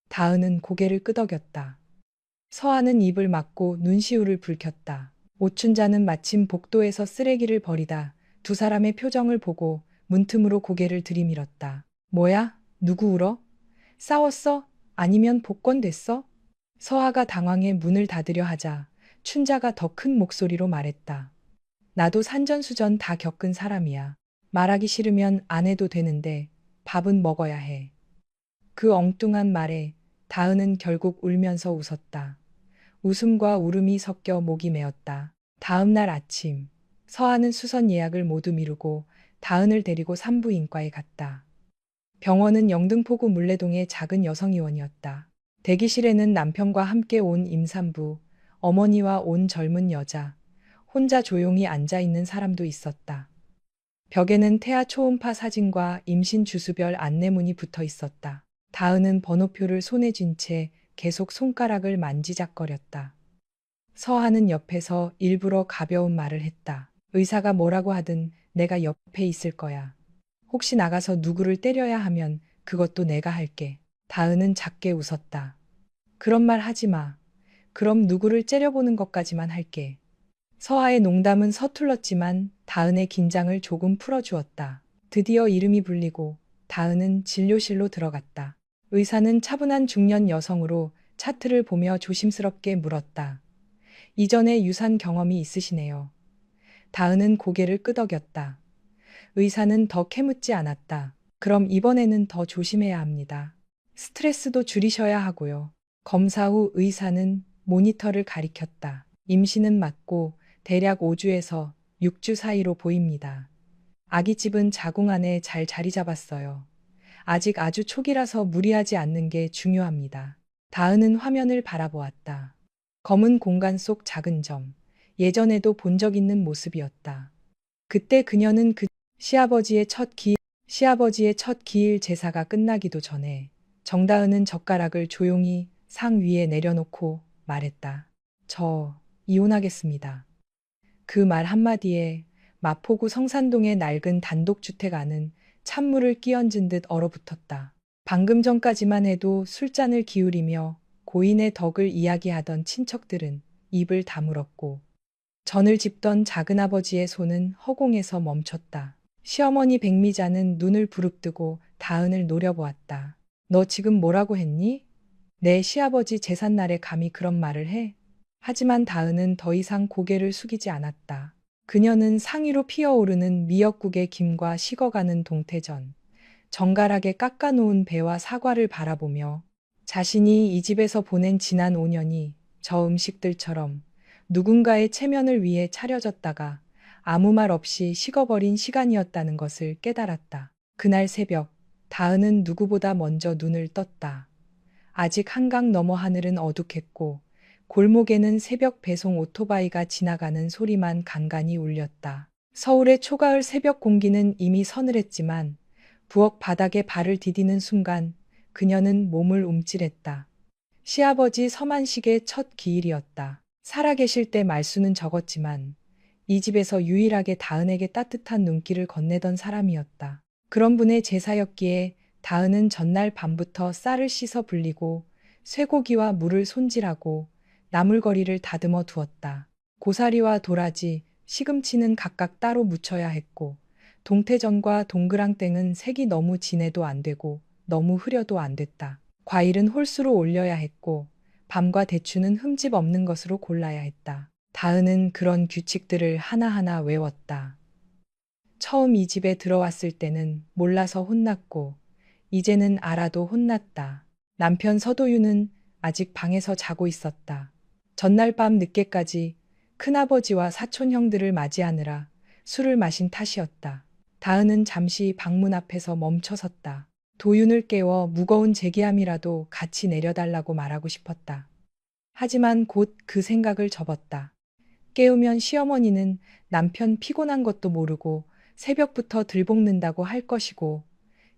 다은은 고개를 끄덕였다. 서하는 입을 막고 눈시울을 붉혔다. 오춘자는 마침 복도에서 쓰레기를 버리다 두 사람의 표정을 보고 문틈으로 고개를 들이밀었다. 뭐야? 누구 울어? 싸웠어? 아니면 복권됐어? 서하가 당황해 문을 닫으려 하자 춘자가 더 큰 목소리로 말했다. 나도 산전수전 다 겪은 사람이야. 말하기 싫으면 안 해도 되는데 밥은 먹어야 해. 그 엉뚱한 말에 다은은 결국 울면서 웃었다. 웃음과 울음이 섞여 목이 메었다. 다음 날 아침, 서하는 수선 예약을 모두 미루고 다은을 데리고 산부인과에 갔다. 병원은 영등포구 물레동의 작은 여성의원이었다. 대기실에는 남편과 함께 온 임산부, 어머니와 온 젊은 여자, 혼자 조용히 앉아 있는 사람도 있었다. 벽에는 태아 초음파 사진과 임신 주수별 안내문이 붙어 있었다. 다은은 번호표를 손에 쥔 채 계속 손가락을 만지작거렸다. 서하는 옆에서 일부러 가벼운 말을 했다. 의사가 뭐라고 하든 내가 옆에 있을 거야. 혹시 나가서 누구를 때려야 하면 그것도 내가 할게. 다은은 작게 웃었다. 그런 말 하지 마. 그럼 누구를 째려보는 것까지만 할게. 서하의 농담은 서툴렀지만 다은의 긴장을 조금 풀어주었다. 드디어 이름이 불리고 다은은 진료실로 들어갔다. 의사는 차분한 중년 여성으로 차트를 보며 조심스럽게 물었다. 이전에 유산 경험이 있으시네요. 다은은 고개를 끄덕였다. 의사는 더 캐묻지 않았다. 그럼 이번에는 더 조심해야 합니다. 스트레스도 줄이셔야 하고요. 검사 후 의사는 모니터를 가리켰다. 임신은 맞고 대략 5주에서 6주 사이로 보입니다. 아기집은 자궁 안에 잘 자리 잡았어요. 아직 아주 초기라서 무리하지 않는 게 중요합니다. 다은은 화면을 바라보았다. 검은 공간 속 작은 점. 예전에도 본 적 있는 모습이었다. 그때 그녀는 시아버지의 첫 기일 제사가 끝나기도 전에 정다은은 젓가락을 조용히 상 위에 내려놓고 말했다. 저 이혼하겠습니다. 그 말 한마디에 마포구 성산동의 낡은 단독주택 안은 찬물을 끼얹은 듯 얼어붙었다. 방금 전까지만 해도 술잔을 기울이며 고인의 덕을 이야기하던 친척들은 입을 다물었고 전을 짚던 작은아버지의 손은 허공에서 멈췄다. 시어머니 백미자는 눈을 부릅뜨고 다은을 노려보았다. 너 지금 뭐라고 했니? 내 시아버지 제삿날에 감히 그런 말을 해? 하지만 다은은 더 이상 고개를 숙이지 않았다. 그녀는 상위로 피어오르는 미역국의 김과 식어가는 동태전, 정갈하게 깎아놓은 배와 사과를 바라보며 자신이 이 집에서 보낸 지난 5년이 저 음식들처럼 누군가의 체면을 위해 차려졌다가 아무 말 없이 식어버린 시간이었다는 것을 깨달았다. 그날 새벽, 다은은 누구보다 먼저 눈을 떴다. 아직 한강 너머 하늘은 어둑했고 골목에는 새벽 배송 오토바이가 지나가는 소리만 간간히 울렸다. 서울의 초가을 새벽 공기는 이미 서늘했지만 부엌 바닥에 발을 디디는 순간 그녀는 몸을 움찔했다. 시아버지 서만식의 첫 기일이었다. 살아계실 때 말수는 적었지만 이 집에서 유일하게 다은에게 따뜻한 눈길을 건네던 사람이었다. 그런 분의 제사였기에 다은은 전날 밤부터 쌀을 씻어 불리고 쇠고기와 물을 손질하고 나물거리를 다듬어 두었다. 고사리와 도라지, 시금치는 각각 따로 무쳐야 했고 동태전과 동그랑땡은 색이 너무 진해도 안 되고 너무 흐려도 안 됐다. 과일은 홀수로 올려야 했고 밤과 대추는 흠집 없는 것으로 골라야 했다. 다은은 그런 규칙들을 하나하나 외웠다. 처음 이 집에 들어왔을 때는 몰라서 혼났고 이제는 알아도 혼났다. 남편 서도윤은 아직 방에서 자고 있었다. 전날 밤 늦게까지 큰아버지와 사촌 형들을 맞이하느라 술을 마신 탓이었다. 다은은 잠시 방문 앞에서 멈춰섰다. 도윤을 깨워 무거운 제기함이라도 같이 내려달라고 말하고 싶었다. 하지만 곧 그 생각을 접었다. 깨우면 시어머니는 남편 피곤한 것도 모르고 새벽부터 들볶는다고 할 것이고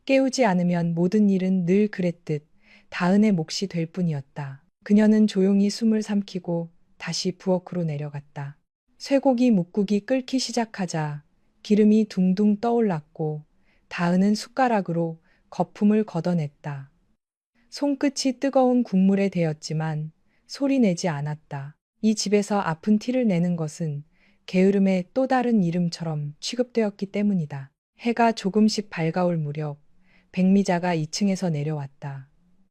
깨우지 않으면 모든 일은 늘 그랬듯 다은의 몫이 될 뿐이었다. 그녀는 조용히 숨을 삼키고 다시 부엌으로 내려갔다. 쇠고기 묵국이 끓기 시작하자 기름이 둥둥 떠올랐고 다은은 숟가락으로 거품을 걷어냈다. 손끝이 뜨거운 국물에 데였지만 소리 내지 않았다. 이 집에서 아픈 티를 내는 것은 게으름의 또 다른 이름처럼 취급되었기 때문이다. 해가 조금씩 밝아올 무렵 백미자가 2층에서 내려왔다.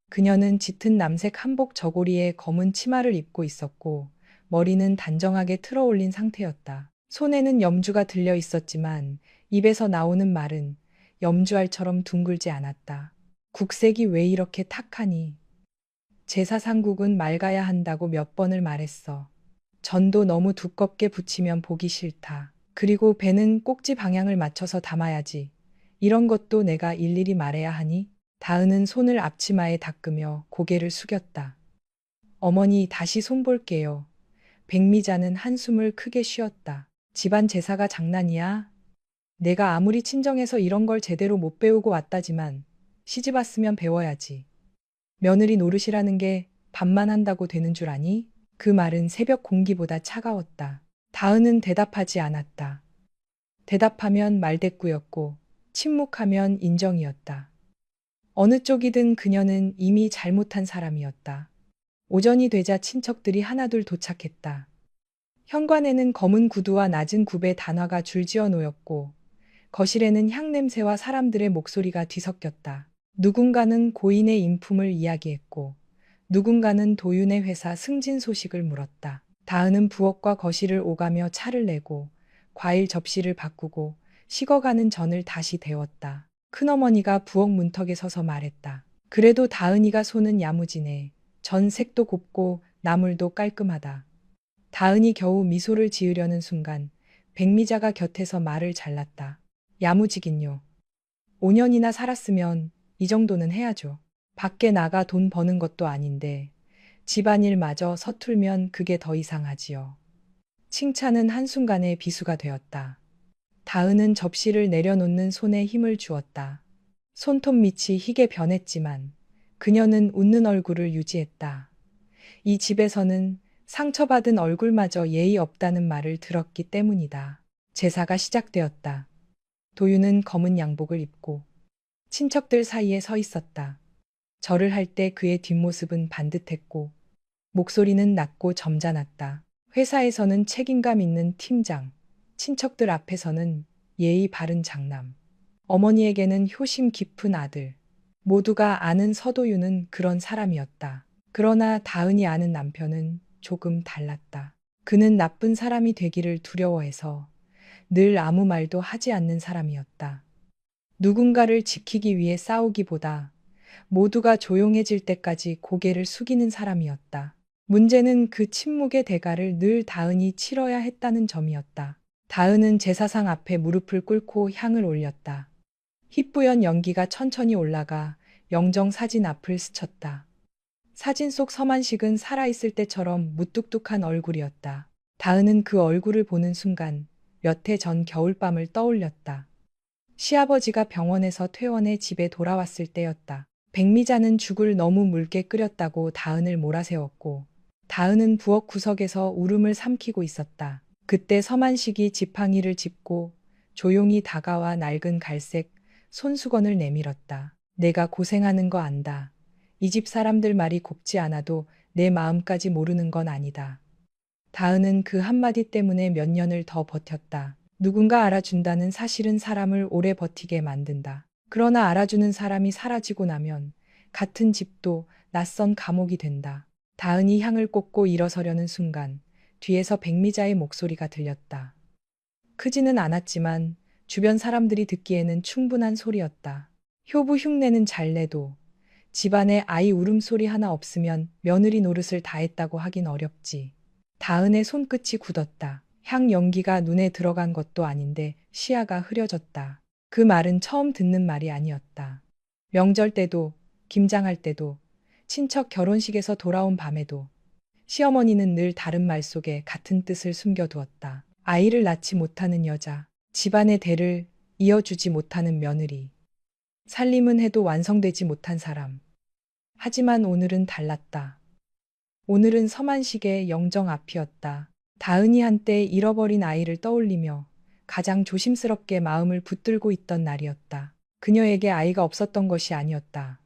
그녀는 짙은 남색 한복 저고리에 검은 치마를 입고 있었고 머리는 단정하게 틀어올린 상태였다. 손에는 염주가 들려 있었지만 입에서 나오는 말은 염주알처럼 둥글지 않았다. 국색이 왜 이렇게 탁하니? 제사상국은 맑아야 한다고 몇 번을 말했어. 전도 너무 두껍게 붙이면 보기 싫다. 그리고 배는 꼭지 방향을 맞춰서 담아야지. 이런 것도 내가 일일이 말해야 하니? 다은은 손을 앞치마에 닦으며 고개를 숙였다. 어머니 다시 손 볼게요. 백미자는 한숨을 크게 쉬었다. 집안 제사가 장난이야? 내가 아무리 친정에서 이런 걸 제대로 못 배우고 왔다지만 시집 왔으면 배워야지. 며느리 노릇이라는 게 밥만 한다고 되는 줄 아니? 그 말은 새벽 공기보다 차가웠다. 다은은 대답하지 않았다. 대답하면 말대꾸였고 침묵하면 인정이었다. 어느 쪽이든 그녀는 이미 잘못한 사람이었다. 오전이 되자 친척들이 하나둘 도착했다. 현관에는 검은 구두와 낮은 굽의 단화가 줄지어 놓였고 거실에는 향냄새와 사람들의 목소리가 뒤섞였다. 누군가는 고인의 인품을 이야기했고 누군가는 도윤의 회사 승진 소식을 물었다. 다은은 부엌과 거실을 오가며 차를 내고 과일 접시를 바꾸고 식어가는 전을 다시 데웠다. 큰어머니가 부엌 문턱에 서서 말했다. 그래도 다은이가 손은 야무지네. 전 색도 곱고 나물도 깔끔하다. 다은이 겨우 미소를 지으려는 순간 백미자가 곁에서 말을 잘랐다. 야무지긴요. 5년이나 살았으면 이 정도는 해야죠. 밖에 나가 돈 버는 것도 아닌데 집안일마저 서툴면 그게 더 이상하지요. 칭찬은 한순간에 비수가 되었다. 다은은 접시를 내려놓는 손에 힘을 주었다. 손톱 밑이 희게 변했지만 그녀는 웃는 얼굴을 유지했다. 이 집에서는 상처받은 얼굴마저 예의 없다는 말을 들었기 때문이다. 제사가 시작되었다. 도윤은 검은 양복을 입고 친척들 사이에 서 있었다. 절을 할 때 그의 뒷모습은 반듯했고 목소리는 낮고 점잖았다. 회사에서는 책임감 있는 팀장, 친척들 앞에서는 예의 바른 장남, 어머니에게는 효심 깊은 아들. 모두가 아는 서도윤은 그런 사람이었다. 그러나 다은이 아는 남편은 조금 달랐다. 그는 나쁜 사람이 되기를 두려워해서 늘 아무 말도 하지 않는 사람이었다. 누군가를 지키기 위해 싸우기보다 모두가 조용해질 때까지 고개를 숙이는 사람이었다. 문제는 그 침묵의 대가를 늘 다은이 치러야 했다는 점이었다. 다은은 제사상 앞에 무릎을 꿇고 향을 올렸다. 희뿌연 연기가 천천히 올라가 영정 사진 앞을 스쳤다. 사진 속 서만식은 살아있을 때처럼 무뚝뚝한 얼굴이었다. 다은은 그 얼굴을 보는 순간 몇 해 전 겨울밤을 떠올렸다. 시아버지가 병원에서 퇴원해 집에 돌아왔을 때였다. 백미자는 죽을 너무 묽게 끓였다고 다은을 몰아세웠고 다은은 부엌 구석에서 울음을 삼키고 있었다. 그때 서만식이 지팡이를 짚고 조용히 다가와 낡은 갈색 손수건을 내밀었다. 내가 고생하는 거 안다. 이 집 사람들 말이 곱지 않아도 내 마음까지 모르는 건 아니다. 다은은 그 한마디 때문에 몇 년을 더 버텼다. 누군가 알아준다는 사실은 사람을 오래 버티게 만든다. 그러나 알아주는 사람이 사라지고 나면 같은 집도 낯선 감옥이 된다. 다은이 향을 꽂고 일어서려는 순간 뒤에서 백미자의 목소리가 들렸다. 크지는 않았지만 주변 사람들이 듣기에는 충분한 소리였다. 효부 흉내는 잘 내도 집안에 아이 울음소리 하나 없으면 며느리 노릇을 다 했다고 하긴 어렵지. 다은의 손끝이 굳었다. 향 연기가 눈에 들어간 것도 아닌데 시야가 흐려졌다. 그 말은 처음 듣는 말이 아니었다. 명절 때도, 김장할 때도, 친척 결혼식에서 돌아온 밤에도 시어머니는 늘 다른 말 속에 같은 뜻을 숨겨두었다. 아이를 낳지 못하는 여자, 집안의 대를 이어주지 못하는 며느리, 살림은 해도 완성되지 못한 사람. 하지만 오늘은 달랐다. 오늘은 서만식의 영정 앞이었다. 다은이 한때 잃어버린 아이를 떠올리며 가장 조심스럽게 마음을 붙들고 있던 날이었다. 그녀에게 아이가 없었던 것이 아니었다.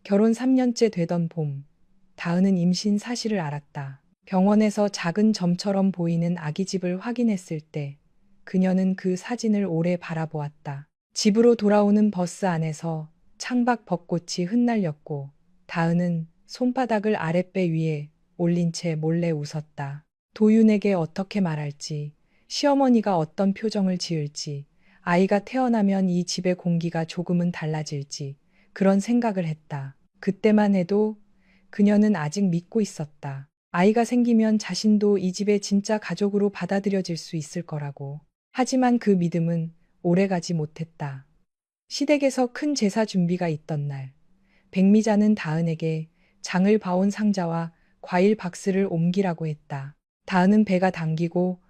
결혼 3년째 되던 봄, 다은은 임신 사실을 알았다. 병원에서 작은 점처럼 보이는 아기집을 확인했을 때 그녀는 그 사진을 오래 바라보았다. 집으로 돌아오는 버스 안에서 창밖 벚꽃이 흩날렸고 다은은 손바닥을 아랫배 위에 올린 채 몰래 웃었다. 도윤에게 어떻게 말할지, 시어머니가 어떤 표정을 지을지, 아이가 태어나면 이 집의 공기가 조금은 달라질지 그런 생각을 했다. 그때만 해도 그녀는 아직 믿고 있었다. 아이가 생기면 자신도 이 집의 진짜 가족으로 받아들여질 수 있을 거라고. 하지만 그 믿음은 오래가지 못했다. 시댁에서 큰 제사 준비가 있던 날, 백미자는 다은에게 장을 봐온 상자와 과일 박스를 옮기라고 했다. 다은은 배가 당기고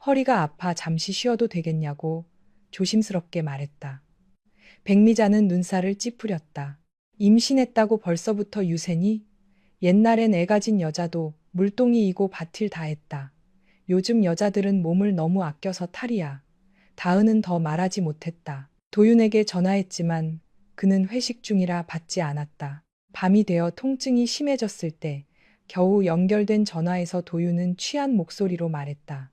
허리가 아파 잠시 쉬어도 되겠냐고 조심스럽게 말했다. 백미자는 눈살을 찌푸렸다. 임신했다고 벌써부터 유세니? 옛날엔 애 가진 여자도 물동이이고 밭일 다 했다. 요즘 여자들은 몸을 너무 아껴서 탈이야. 다은은 더 말하지 못했다. 도윤에게 전화했지만 그는 회식 중이라 받지 않았다. 밤이 되어 통증이 심해졌을 때 겨우 연결된 전화에서 도윤은 취한 목소리로 말했다.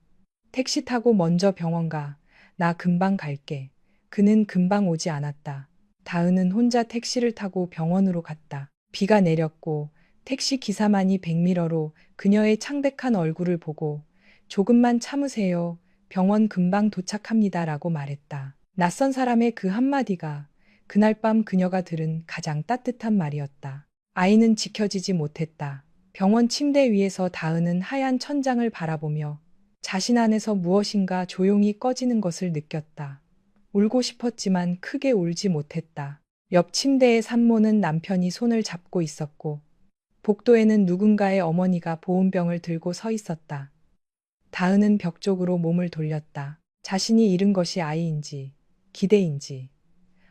택시 타고 먼저 병원 가. 나 금방 갈게. 그는 금방 오지 않았다. 다은은 혼자 택시를 타고 병원으로 갔다. 비가 내렸고 택시 기사만이 백미러로 그녀의 창백한 얼굴을 보고 조금만 참으세요. 병원 금방 도착합니다라고 말했다. 낯선 사람의 그 한마디가 그날 밤 그녀가 들은 가장 따뜻한 말이었다. 아이는 지켜지지 못했다. 병원 침대 위에서 다은은 하얀 천장을 바라보며 자신 안에서 무엇인가 조용히 꺼지는 것을 느꼈다. 울고 싶었지만 크게 울지 못했다. 옆 침대의 산모는 남편이 손을 잡고 있었고 복도에는 누군가의 어머니가 보온병을 들고 서 있었다. 다은은 벽 쪽으로 몸을 돌렸다. 자신이 잃은 것이 아이인지, 기대인지,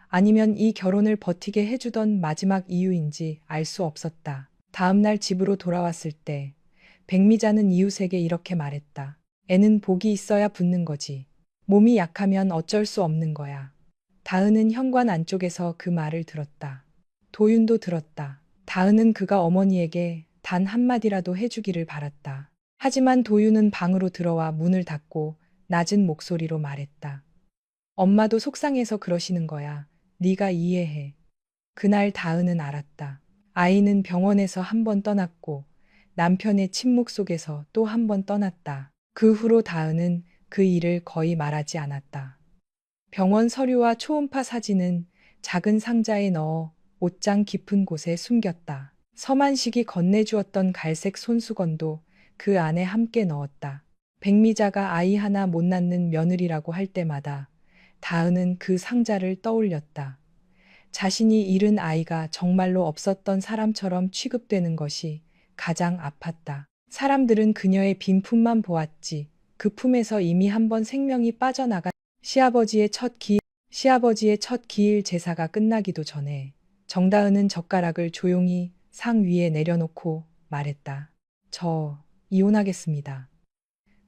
아니면 이 결혼을 버티게 해주던 마지막 이유인지 알 수 없었다. 다음 날 집으로 돌아왔을 때 백미자는 이웃에게 이렇게 말했다. 애는 복이 있어야 붙는 거지. 몸이 약하면 어쩔 수 없는 거야. 다은은 현관 안쪽에서 그 말을 들었다. 도윤도 들었다. 다은은 그가 어머니에게 단 한마디라도 해주기를 바랐다. 하지만 도윤은 방으로 들어와 문을 닫고 낮은 목소리로 말했다. 엄마도 속상해서 그러시는 거야. 네가 이해해. 그날 다은은 알았다. 아이는 병원에서 한 번 떠났고 남편의 침묵 속에서 또 한 번 떠났다. 그 후로 다은은 그 일을 거의 말하지 않았다. 병원 서류와 초음파 사진은 작은 상자에 넣어 옷장 깊은 곳에 숨겼다. 서만식이 건네주었던 갈색 손수건도 그 안에 함께 넣었다. 백미자가 아이 하나 못 낳는 며느리라고 할 때마다 다은은 그 상자를 떠올렸다. 자신이 잃은 아이가 정말로 없었던 사람처럼 취급되는 것이 가장 아팠다. 사람들은 그녀의 빈품만 보았지 그 품에서 이미 한 번 생명이 빠져나간 시아버지의 첫 기일 제사가 끝나기도 전에 정다은은 젓가락을 조용히 상 위에 내려놓고 말했다. 저 이혼하겠습니다.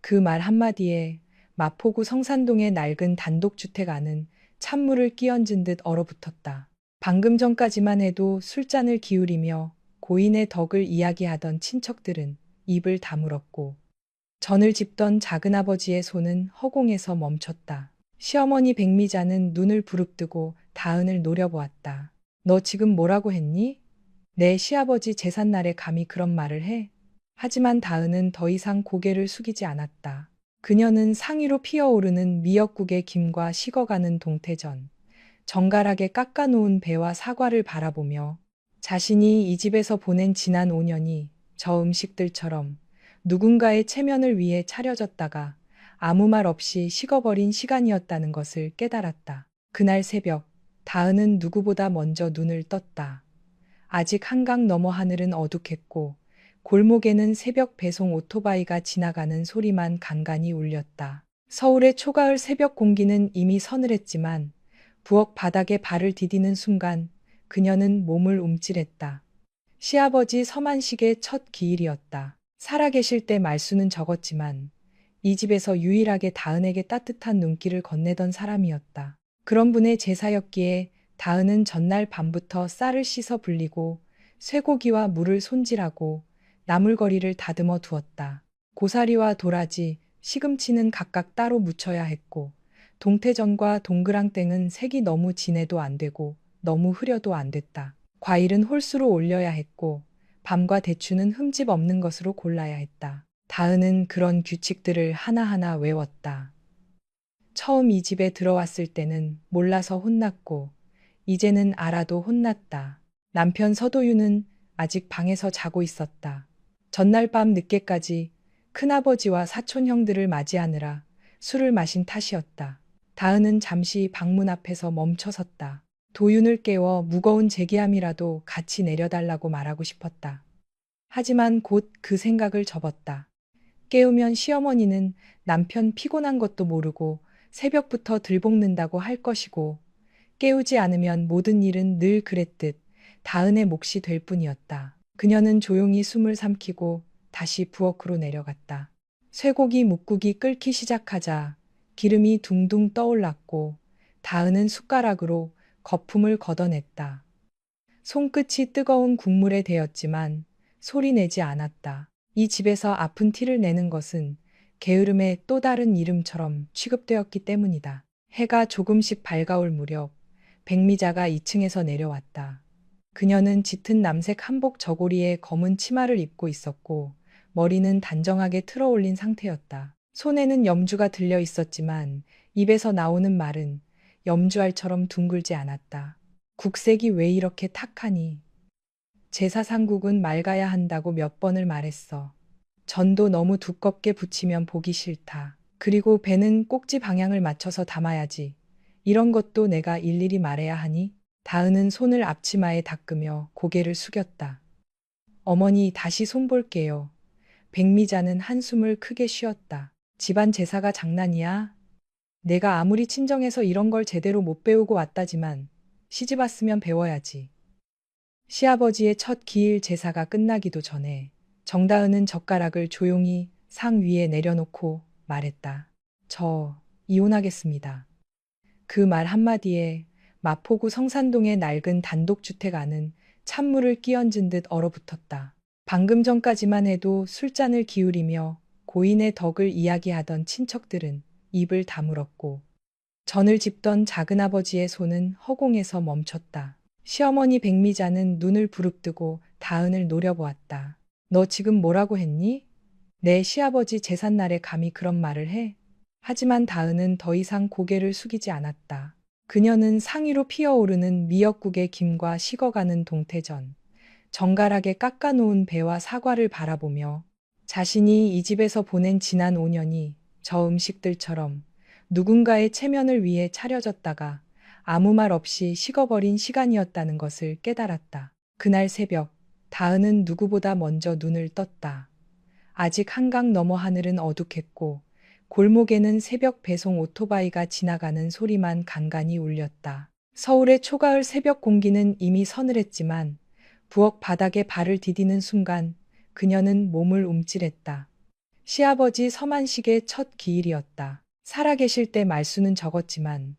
그 말 한마디에 마포구 성산동의 낡은 단독주택 안은 찬물을 끼얹은 듯 얼어붙었다. 방금 전까지만 해도 술잔을 기울이며 고인의 덕을 이야기하던 친척들은 입을 다물었고 전을 짚던 작은아버지의 손은 허공에서 멈췄다. 시어머니 백미자는 눈을 부릅뜨고 다은을 노려보았다. 너 지금 뭐라고 했니? 내 시아버지 제삿날에 감히 그런 말을 해? 하지만 다은은 더 이상 고개를 숙이지 않았다. 그녀는 상위로 피어오르는 미역국의 김과 식어가는 동태전, 정갈하게 깎아놓은 배와 사과를 바라보며 자신이 이 집에서 보낸 지난 5년이 저 음식들처럼 누군가의 체면을 위해 차려졌다가 아무 말 없이 식어버린 시간이었다는 것을 깨달았다. 그날 새벽, 다은은 누구보다 먼저 눈을 떴다. 아직 한강 너머 하늘은 어둑했고 골목에는 새벽 배송 오토바이가 지나가는 소리만 간간히 울렸다. 서울의 초가을 새벽 공기는 이미 서늘했지만 부엌 바닥에 발을 디디는 순간 그녀는 몸을 움찔했다. 시아버지 서만식의 첫 기일이었다. 살아계실 때 말수는 적었지만 이 집에서 유일하게 다은에게 따뜻한 눈길을 건네던 사람이었다. 그런 분의 제사였기에 다은은 전날 밤부터 쌀을 씻어 불리고 쇠고기와 물을 손질하고 나물거리를 다듬어 두었다. 고사리와 도라지, 시금치는 각각 따로 무쳐야 했고 동태전과 동그랑땡은 색이 너무 진해도 안 되고 너무 흐려도 안 됐다. 과일은 홀수로 올려야 했고 밤과 대추는 흠집 없는 것으로 골라야 했다. 다은은 그런 규칙들을 하나하나 외웠다. 처음 이 집에 들어왔을 때는 몰라서 혼났고 이제는 알아도 혼났다. 남편 서도유는 아직 방에서 자고 있었다. 전날 밤 늦게까지 큰아버지와 사촌 형들을 맞이하느라 술을 마신 탓이었다. 다은은 잠시 방문 앞에서 멈춰섰다. 도윤을 깨워 무거운 제기함이라도 같이 내려달라고 말하고 싶었다. 하지만 곧 그 생각을 접었다. 깨우면 시어머니는 남편 피곤한 것도 모르고 새벽부터 들볶는다고 할 것이고 깨우지 않으면 모든 일은 늘 그랬듯 다은의 몫이 될 뿐이었다. 그녀는 조용히 숨을 삼키고 다시 부엌으로 내려갔다. 쇠고기 묵국이 끓기 시작하자 기름이 둥둥 떠올랐고 다은은 숟가락으로 거품을 걷어냈다. 손끝이 뜨거운 국물에 대었지만 소리 내지 않았다. 이 집에서 아픈 티를 내는 것은 게으름의 또 다른 이름처럼 취급되었기 때문이다. 해가 조금씩 밝아올 무렵 백미자가 2층에서 내려왔다. 그녀는 짙은 남색 한복 저고리에 검은 치마를 입고 있었고 머리는 단정하게 틀어올린 상태였다. 손에는 염주가 들려 있었지만 입에서 나오는 말은 염주알처럼 둥글지 않았다. 국색이 왜 이렇게 탁하니? 제사상국은 맑아야 한다고 몇 번을 말했어. 전도 너무 두껍게 붙이면 보기 싫다. 그리고 배는 꼭지 방향을 맞춰서 담아야지. 이런 것도 내가 일일이 말해야 하니? 다은은 손을 앞치마에 닦으며 고개를 숙였다. 어머니 다시 손 볼게요. 백미자는 한숨을 크게 쉬었다. 집안 제사가 장난이야? 내가 아무리 친정에서 이런 걸 제대로 못 배우고 왔다지만 시집 왔으면 배워야지. 시아버지의 첫 기일 제사가 끝나기도 전에 정다은은 젓가락을 조용히 상 위에 내려놓고 말했다. 저 이혼하겠습니다. 그 말 한마디에 마포구 성산동의 낡은 단독주택 안은 찬물을 끼얹은 듯 얼어붙었다. 방금 전까지만 해도 술잔을 기울이며 고인의 덕을 이야기하던 친척들은 입을 다물었고 전을 짚던 작은아버지의 손은 허공에서 멈췄다. 시어머니 백미자는 눈을 부릅뜨고 다은을 노려보았다. 너 지금 뭐라고 했니? 내 시아버지 제삿날에 감히 그런 말을 해? 하지만 다은은 더 이상 고개를 숙이지 않았다. 그녀는 상위로 피어오르는 미역국의 김과 식어가는 동태전, 정갈하게 깎아놓은 배와 사과를 바라보며 자신이 이 집에서 보낸 지난 5년이 저 음식들처럼 누군가의 체면을 위해 차려졌다가 아무 말 없이 식어버린 시간이었다는 것을 깨달았다. 그날 새벽, 다은은 누구보다 먼저 눈을 떴다. 아직 한강 너머 하늘은 어둑했고 골목에는 새벽 배송 오토바이가 지나가는 소리만 간간히 울렸다. 서울의 초가을 새벽 공기는 이미 서늘했지만 부엌 바닥에 발을 디디는 순간 그녀는 몸을 움찔했다. 시아버지 서만식의 첫 기일이었다. 살아계실 때 말수는 적었지만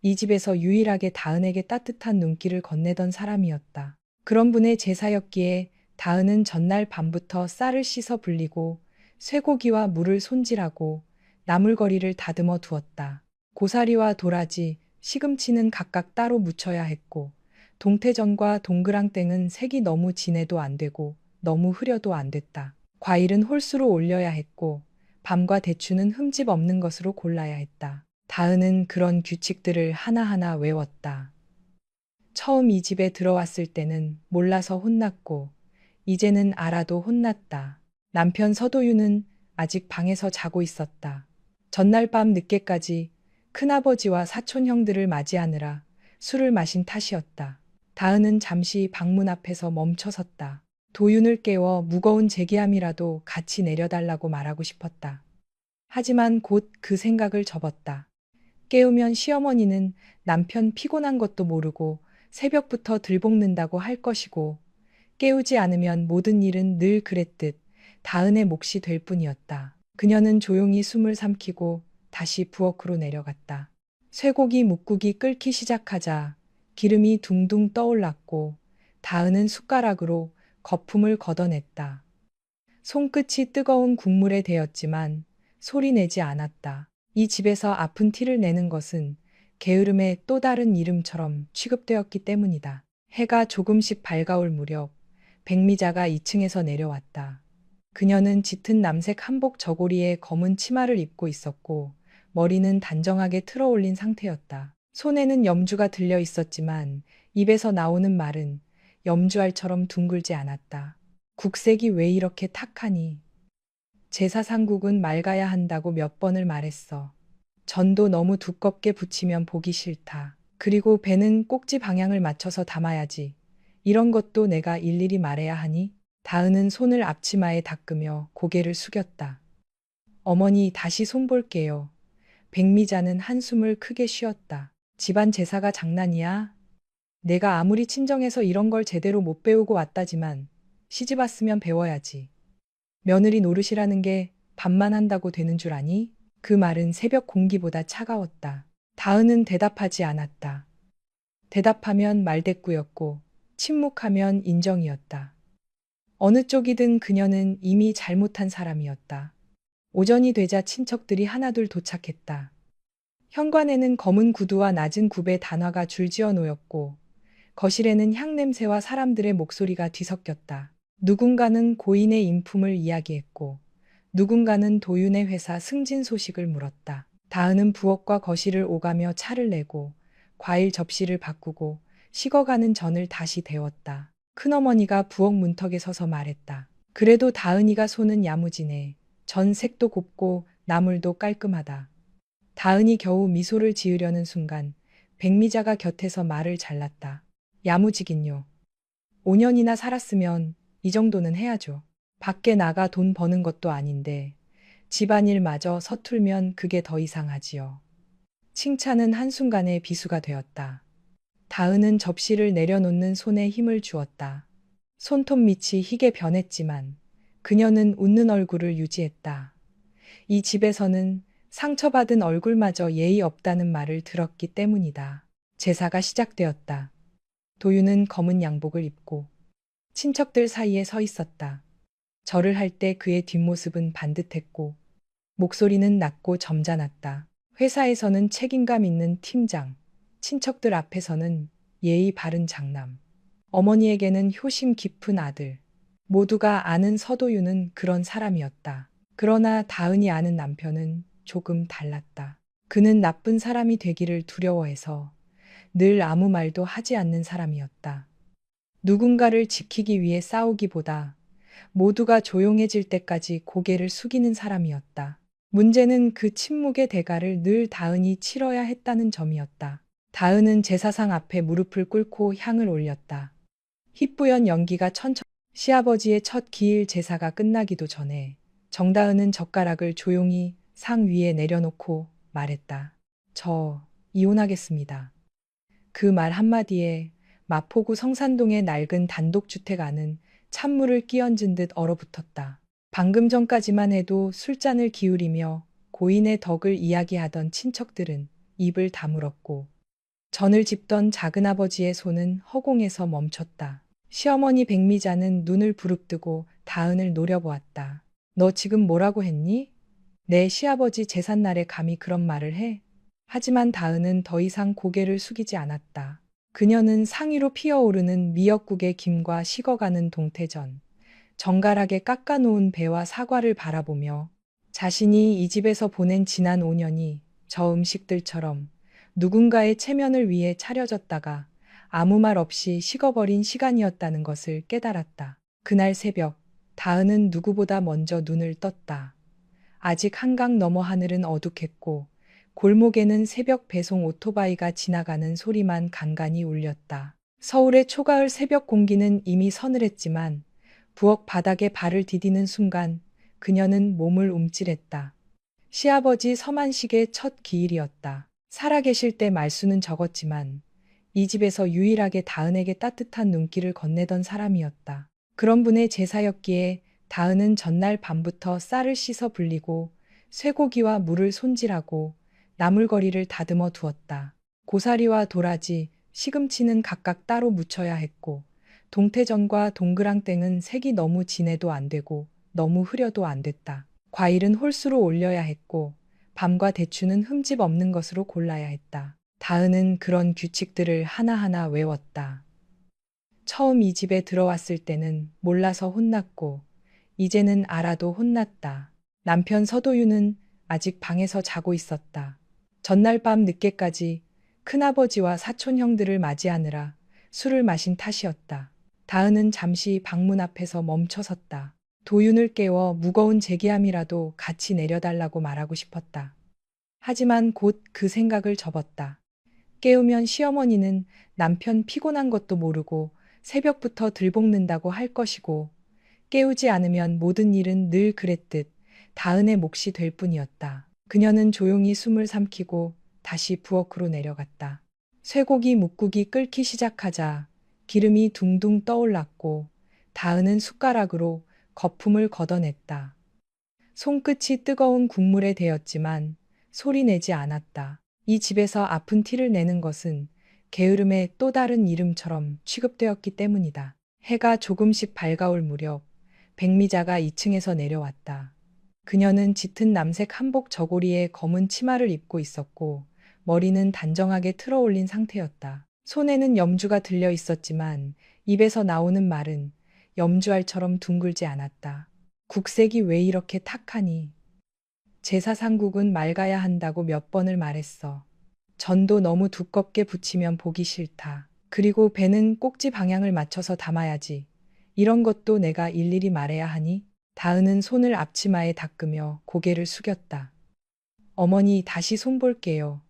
이 집에서 유일하게 다은에게 따뜻한 눈길을 건네던 사람이었다. 그런 분의 제사였기에 다은은 전날 밤부터 쌀을 씻어 불리고 쇠고기와 물을 손질하고 나물거리를 다듬어 두었다. 고사리와 도라지, 시금치는 각각 따로 무쳐야 했고 동태전과 동그랑땡은 색이 너무 진해도 안 되고 너무 흐려도 안 됐다. 과일은 홀수로 올려야 했고 밤과 대추는 흠집 없는 것으로 골라야 했다. 다은은 그런 규칙들을 하나하나 외웠다. 처음 이 집에 들어왔을 때는 몰라서 혼났고 이제는 알아도 혼났다. 남편 서도유는 아직 방에서 자고 있었다. 전날 밤 늦게까지 큰아버지와 사촌 형들을 맞이하느라 술을 마신 탓이었다. 다은은 잠시 방문 앞에서 멈춰섰다. 도윤을 깨워 무거운 제기함이라도 같이 내려달라고 말하고 싶었다. 하지만 곧 그 생각을 접었다. 깨우면 시어머니는 남편 피곤한 것도 모르고 새벽부터 들볶는다고 할 것이고 깨우지 않으면 모든 일은 늘 그랬듯 다은의 몫이 될 뿐이었다. 그녀는 조용히 숨을 삼키고 다시 부엌으로 내려갔다. 쇠고기 묵국이 끓기 시작하자 기름이 둥둥 떠올랐고 다은은 숟가락으로 거품을 걷어냈다. 손끝이 뜨거운 국물에 대었지만 소리 내지 않았다. 이 집에서 아픈 티를 내는 것은 게으름의 또 다른 이름처럼 취급되었기 때문이다. 해가 조금씩 밝아올 무렵 백미자가 2층에서 내려왔다. 그녀는 짙은 남색 한복 저고리에 검은 치마를 입고 있었고 머리는 단정하게 틀어올린 상태였다. 손에는 염주가 들려 있었지만 입에서 나오는 말은 염주알처럼 둥글지 않았다. 국색이 왜 이렇게 탁하니? 제사상국은 맑아야 한다고 몇 번을 말했어. 전도 너무 두껍게 붙이면 보기 싫다. 그리고 배는 꼭지 방향을 맞춰서 담아야지. 이런 것도 내가 일일이 말해야 하니? 다은은 손을 앞치마에 닦으며 고개를 숙였다. 어머니 다시 손 볼게요. 백미자는 한숨을 크게 쉬었다. 집안 제사가 장난이야? 내가 아무리 친정에서 이런 걸 제대로 못 배우고 왔다지만 시집 왔으면 배워야지. 며느리 노릇이라는 게 밥만 한다고 되는 줄 아니? 그 말은 새벽 공기보다 차가웠다. 다은은 대답하지 않았다. 대답하면 말대꾸였고 침묵하면 인정이었다. 어느 쪽이든 그녀는 이미 잘못한 사람이었다. 오전이 되자 친척들이 하나둘 도착했다. 현관에는 검은 구두와 낮은 굽의 단화가 줄지어 놓였고 거실에는 향냄새와 사람들의 목소리가 뒤섞였다. 누군가는 고인의 인품을 이야기했고 누군가는 도윤의 회사 승진 소식을 물었다. 다은은 부엌과 거실을 오가며 차를 내고 과일 접시를 바꾸고 식어가는 전을 다시 데웠다. 큰어머니가 부엌 문턱에 서서 말했다. 그래도 다은이가 손은 야무지네. 전 색도 곱고 나물도 깔끔하다. 다은이 겨우 미소를 지으려는 순간 백미자가 곁에서 말을 잘랐다. 야무지긴요. 5년이나 살았으면 이 정도는 해야죠. 밖에 나가 돈 버는 것도 아닌데 집안일마저 서툴면 그게 더 이상하지요. 칭찬은 한순간에 비수가 되었다. 다은은 접시를 내려놓는 손에 힘을 주었다. 손톱 밑이 희게 변했지만 그녀는 웃는 얼굴을 유지했다. 이 집에서는 상처받은 얼굴마저 예의 없다는 말을 들었기 때문이다. 제사가 시작되었다. 도윤은 검은 양복을 입고 친척들 사이에 서 있었다. 절을 할 때 그의 뒷모습은 반듯했고 목소리는 낮고 점잖았다. 회사에서는 책임감 있는 팀장, 친척들 앞에서는 예의 바른 장남, 어머니에게는 효심 깊은 아들. 모두가 아는 서도윤은 그런 사람이었다. 그러나 다은이 아는 남편은 조금 달랐다. 그는 나쁜 사람이 되기를 두려워해서 늘 아무 말도 하지 않는 사람이었다. 누군가를 지키기 위해 싸우기보다 모두가 조용해질 때까지 고개를 숙이는 사람이었다. 문제는 그 침묵의 대가를 늘 다은이 치러야 했다는 점이었다. 다은은 제사상 앞에 무릎을 꿇고 향을 올렸다. 희뿌연 연기가 천천히 시아버지의 첫 기일 제사가 끝나기도 전에 정다은은 젓가락을 조용히 상 위에 내려놓고 말했다. 저 이혼하겠습니다. 그 말 한마디에 마포구 성산동의 낡은 단독주택 안은 찬물을 끼얹은 듯 얼어붙었다. 방금 전까지만 해도 술잔을 기울이며 고인의 덕을 이야기하던 친척들은 입을 다물었고 전을 짚던 작은아버지의 손은 허공에서 멈췄다. 시어머니 백미자는 눈을 부릅뜨고 다은을 노려보았다. 너 지금 뭐라고 했니? 내 시아버지 제삿날에 감히 그런 말을 해? 하지만 다은은 더 이상 고개를 숙이지 않았다. 그녀는 상위로 피어오르는 미역국의 김과 식어가는 동태전, 정갈하게 깎아놓은 배와 사과를 바라보며 자신이 이 집에서 보낸 지난 5년이 저 음식들처럼 누군가의 체면을 위해 차려졌다가 아무 말 없이 식어버린 시간이었다는 것을 깨달았다. 그날 새벽, 다은은 누구보다 먼저 눈을 떴다. 아직 한강 너머 하늘은 어둑했고 골목에는 새벽 배송 오토바이가 지나가는 소리만 간간히 울렸다. 서울의 초가을 새벽 공기는 이미 서늘했지만 부엌 바닥에 발을 디디는 순간 그녀는 몸을 움찔했다. 시아버지 서만식의 첫 기일이었다. 살아계실 때 말수는 적었지만 이 집에서 유일하게 다은에게 따뜻한 눈길을 건네던 사람이었다. 그런 분의 제사였기에 다은은 전날 밤부터 쌀을 씻어 불리고 쇠고기와 물을 손질하고 나물거리를 다듬어 두었다. 고사리와 도라지, 시금치는 각각 따로 무쳐야 했고 동태전과 동그랑땡은 색이 너무 진해도 안 되고 너무 흐려도 안 됐다. 과일은 홀수로 올려야 했고 밤과 대추는 흠집 없는 것으로 골라야 했다. 다은은 그런 규칙들을 하나하나 외웠다. 처음 이 집에 들어왔을 때는 몰라서 혼났고 이제는 알아도 혼났다. 남편 서도윤은 아직 방에서 자고 있었다. 전날 밤 늦게까지 큰아버지와 사촌 형들을 맞이하느라 술을 마신 탓이었다. 다은은 잠시 방문 앞에서 멈춰섰다. 도윤을 깨워 무거운 제기함이라도 같이 내려달라고 말하고 싶었다. 하지만 곧 그 생각을 접었다. 깨우면 시어머니는 남편 피곤한 것도 모르고 새벽부터 들볶는다고 할 것이고 깨우지 않으면 모든 일은 늘 그랬듯 다은의 몫이 될 뿐이었다. 그녀는 조용히 숨을 삼키고 다시 부엌으로 내려갔다. 쇠고기 묵국이 끓기 시작하자 기름이 둥둥 떠올랐고 다은은 숟가락으로 거품을 걷어냈다. 손끝이 뜨거운 국물에 대었지만 소리 내지 않았다. 이 집에서 아픈 티를 내는 것은 게으름의 또 다른 이름처럼 취급되었기 때문이다. 해가 조금씩 밝아올 무렵 백미자가 2층에서 내려왔다. 그녀는 짙은 남색 한복 저고리에 검은 치마를 입고 있었고 머리는 단정하게 틀어올린 상태였다. 손에는 염주가 들려 있었지만 입에서 나오는 말은 염주알처럼 둥글지 않았다. 국색이 왜 이렇게 탁하니? 제사상국은 맑아야 한다고 몇 번을 말했어. 전도 너무 두껍게 붙이면 보기 싫다. 그리고 배는 꼭지 방향을 맞춰서 담아야지. 이런 것도 내가 일일이 말해야 하니? 다은은 손을 앞치마에 닦으며 고개를 숙였다. 어머니 다시 손 볼게요.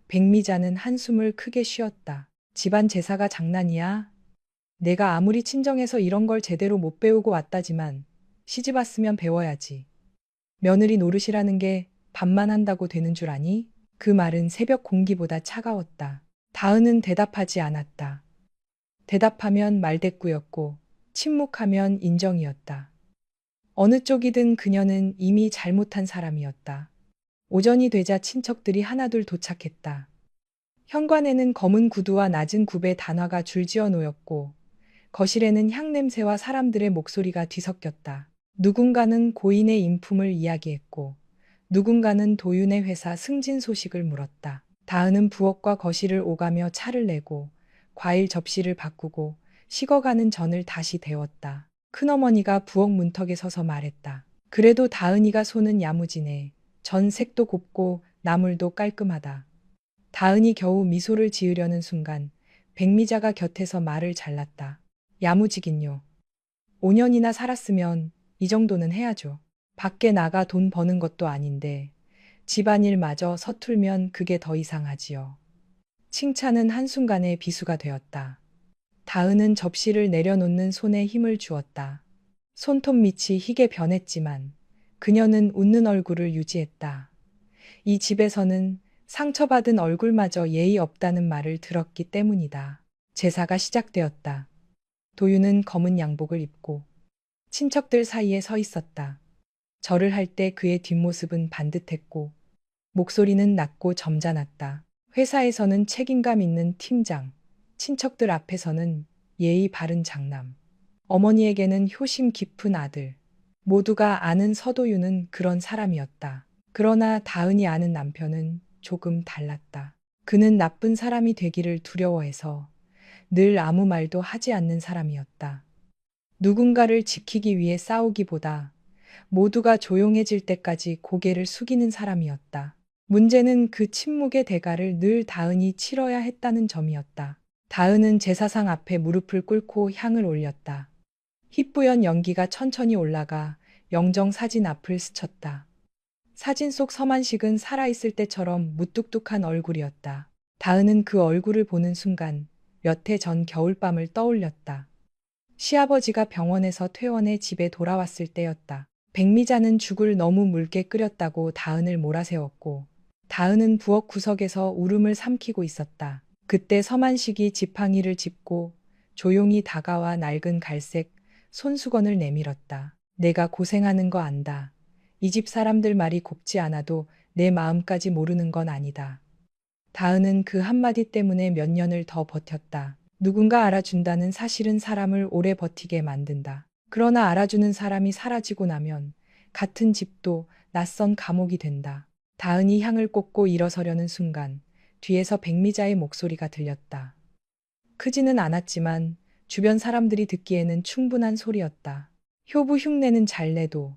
백미자는 한숨을 크게 쉬었다. 집안 제사가 장난이야? 내가 아무리 친정에서 이런 걸 제대로 못 배우고 왔다지만 시집 왔으면 배워야지. 며느리 노릇이라는 게 밥만 한다고 되는 줄 아니? 그 말은 새벽 공기보다 차가웠다. 다은은 대답하지 않았다. 대답하면 말대꾸였고 침묵하면 인정이었다. 어느 쪽이든 그녀는 이미 잘못한 사람이었다. 오전이 되자 친척들이 하나둘 도착했다. 현관에는 검은 구두와 낮은 굽의 단화가 줄지어 놓였고 거실에는 향냄새와 사람들의 목소리가 뒤섞였다. 누군가는 고인의 인품을 이야기했고 누군가는 도윤의 회사 승진 소식을 물었다. 다은은 부엌과 거실을 오가며 차를 내고 과일 접시를 바꾸고 식어가는 전을 다시 데웠다. 큰어머니가 부엌 문턱에 서서 말했다. 그래도 다은이가 손은 야무지네. 전 색도 곱고 나물도 깔끔하다. 다은이 겨우 미소를 지으려는 순간 백미자가 곁에서 말을 잘랐다. 야무지긴요. 5년이나 살았으면 이 정도는 해야죠. 밖에 나가 돈 버는 것도 아닌데 집안일마저 서툴면 그게 더 이상하지요. 칭찬은 한순간에 비수가 되었다. 다은은 접시를 내려놓는 손에 힘을 주었다. 손톱 밑이 희게 변했지만 그녀는 웃는 얼굴을 유지했다. 이 집에서는 상처받은 얼굴마저 예의 없다는 말을 들었기 때문이다. 제사가 시작되었다. 도윤은 검은 양복을 입고 친척들 사이에 서 있었다. 절을 할 때 그의 뒷모습은 반듯했고 목소리는 낮고 점잖았다. 회사에서는 책임감 있는 팀장, 친척들 앞에서는 예의 바른 장남, 어머니에게는 효심 깊은 아들. 모두가 아는 서도윤은 그런 사람이었다. 그러나 다은이 아는 남편은 조금 달랐다. 그는 나쁜 사람이 되기를 두려워해서 늘 아무 말도 하지 않는 사람이었다. 누군가를 지키기 위해 싸우기보다 모두가 조용해질 때까지 고개를 숙이는 사람이었다. 문제는 그 침묵의 대가를 늘 다은이 치러야 했다는 점이었다. 다은은 제사상 앞에 무릎을 꿇고 향을 올렸다. 희뿌연 연기가 천천히 올라가 영정 사진 앞을 스쳤다. 사진 속 서만식은 살아있을 때처럼 무뚝뚝한 얼굴이었다. 다은은 그 얼굴을 보는 순간 몇 해 전 겨울밤을 떠올렸다. 시아버지가 병원에서 퇴원해 집에 돌아왔을 때였다. 백미자는 죽을 너무 묽게 끓였다고 다은을 몰아세웠고 다은은 부엌 구석에서 울음을 삼키고 있었다. 그때 서만식이 지팡이를 짚고 조용히 다가와 낡은 갈색 손수건을 내밀었다. 내가 고생하는 거 안다. 이 집 사람들 말이 곱지 않아도 내 마음까지 모르는 건 아니다. 다은은 그 한마디 때문에 몇 년을 더 버텼다. 누군가 알아준다는 사실은 사람을 오래 버티게 만든다. 그러나 알아주는 사람이 사라지고 나면 같은 집도 낯선 감옥이 된다. 다은이 향을 꽂고 일어서려는 순간 뒤에서 백미자의 목소리가 들렸다. 크지는 않았지만 주변 사람들이 듣기에는 충분한 소리였다. 효부 흉내는 잘 내도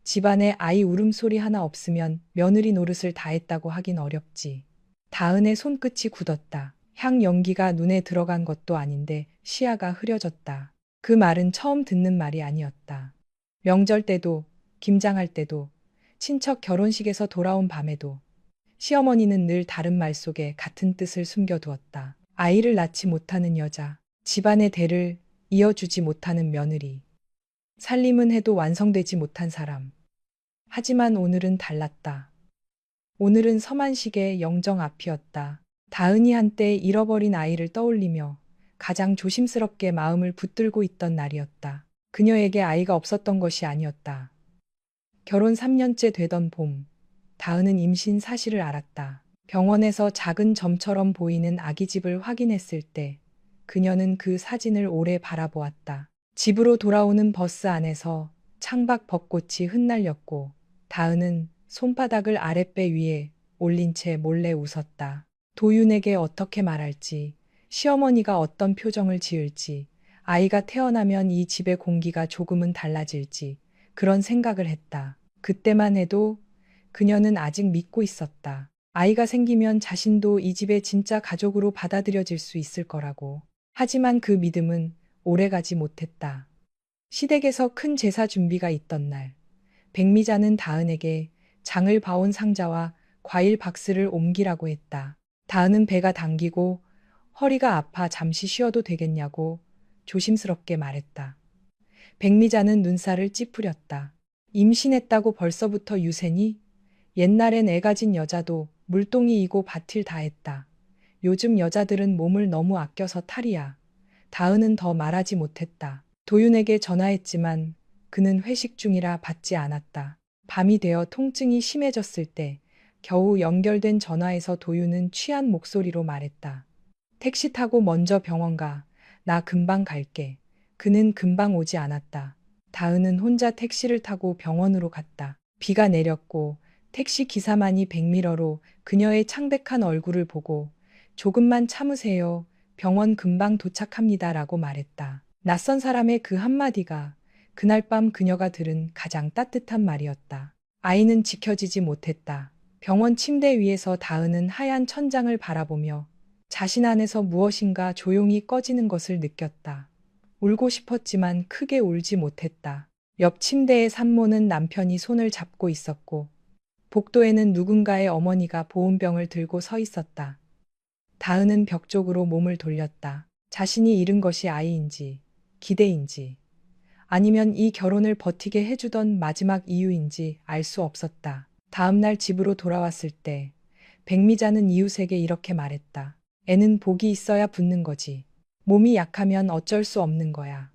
집안에 아이 울음소리 하나 없으면 며느리 노릇을 다 했다고 하긴 어렵지. 다은의 손끝이 굳었다. 향 연기가 눈에 들어간 것도 아닌데 시야가 흐려졌다. 그 말은 처음 듣는 말이 아니었다. 명절 때도, 김장할 때도, 친척 결혼식에서 돌아온 밤에도 시어머니는 늘 다른 말 속에 같은 뜻을 숨겨두었다. 아이를 낳지 못하는 여자, 집안의 대를 이어주지 못하는 며느리, 살림은 해도 완성되지 못한 사람. 하지만 오늘은 달랐다. 오늘은 서만식의 영정 앞이었다. 다은이 한때 잃어버린 아이를 떠올리며 가장 조심스럽게 마음을 붙들고 있던 날이었다. 그녀에게 아이가 없었던 것이 아니었다. 결혼 3년째 되던 봄, 다은은 임신 사실을 알았다. 병원에서 작은 점처럼 보이는 아기집을 확인했을 때 그녀는 그 사진을 오래 바라보았다. 집으로 돌아오는 버스 안에서 창밖 벚꽃이 흩날렸고 다은은 손바닥을 아랫배 위에 올린 채 몰래 웃었다. 도윤에게 어떻게 말할지, 시어머니가 어떤 표정을 지을지, 아이가 태어나면 이 집의 공기가 조금은 달라질지 그런 생각을 했다. 그때만 해도 그녀는 아직 믿고 있었다. 아이가 생기면 자신도 이 집의 진짜 가족으로 받아들여질 수 있을 거라고. 하지만 그 믿음은 오래가지 못했다. 시댁에서 큰 제사 준비가 있던 날, 백미자는 다은에게 장을 봐온 상자와 과일 박스를 옮기라고 했다. 다은은 배가 당기고 허리가 아파 잠시 쉬어도 되겠냐고 조심스럽게 말했다. 백미자는 눈살을 찌푸렸다. 임신했다고 벌써부터 유세니? 옛날엔 애 가진 여자도 물동이이고 밭일 다 했다. 요즘 여자들은 몸을 너무 아껴서 탈이야. 다은은 더 말하지 못했다. 도윤에게 전화했지만 그는 회식 중이라 받지 않았다. 밤이 되어 통증이 심해졌을 때 겨우 연결된 전화에서 도윤은 취한 목소리로 말했다. 택시 타고 먼저 병원 가. 나 금방 갈게. 그는 금방 오지 않았다. 다은은 혼자 택시를 타고 병원으로 갔다. 비가 내렸고 택시 기사만이 백미러로 그녀의 창백한 얼굴을 보고 조금만 참으세요. 병원 금방 도착합니다라고 말했다. 낯선 사람의 그 한마디가 그날 밤 그녀가 들은 가장 따뜻한 말이었다. 아이는 지켜지지 못했다. 병원 침대 위에서 다은은 하얀 천장을 바라보며 자신 안에서 무엇인가 조용히 꺼지는 것을 느꼈다. 울고 싶었지만 크게 울지 못했다. 옆 침대의 산모는 남편이 손을 잡고 있었고 복도에는 누군가의 어머니가 보온병을 들고 서 있었다. 다은은 벽 쪽으로 몸을 돌렸다. 자신이 잃은 것이 아이인지, 기대인지, 아니면 이 결혼을 버티게 해주던 마지막 이유인지 알 수 없었다. 다음 날 집으로 돌아왔을 때 백미자는 이웃에게 이렇게 말했다. 애는 복이 있어야 붙는 거지. 몸이 약하면 어쩔 수 없는 거야.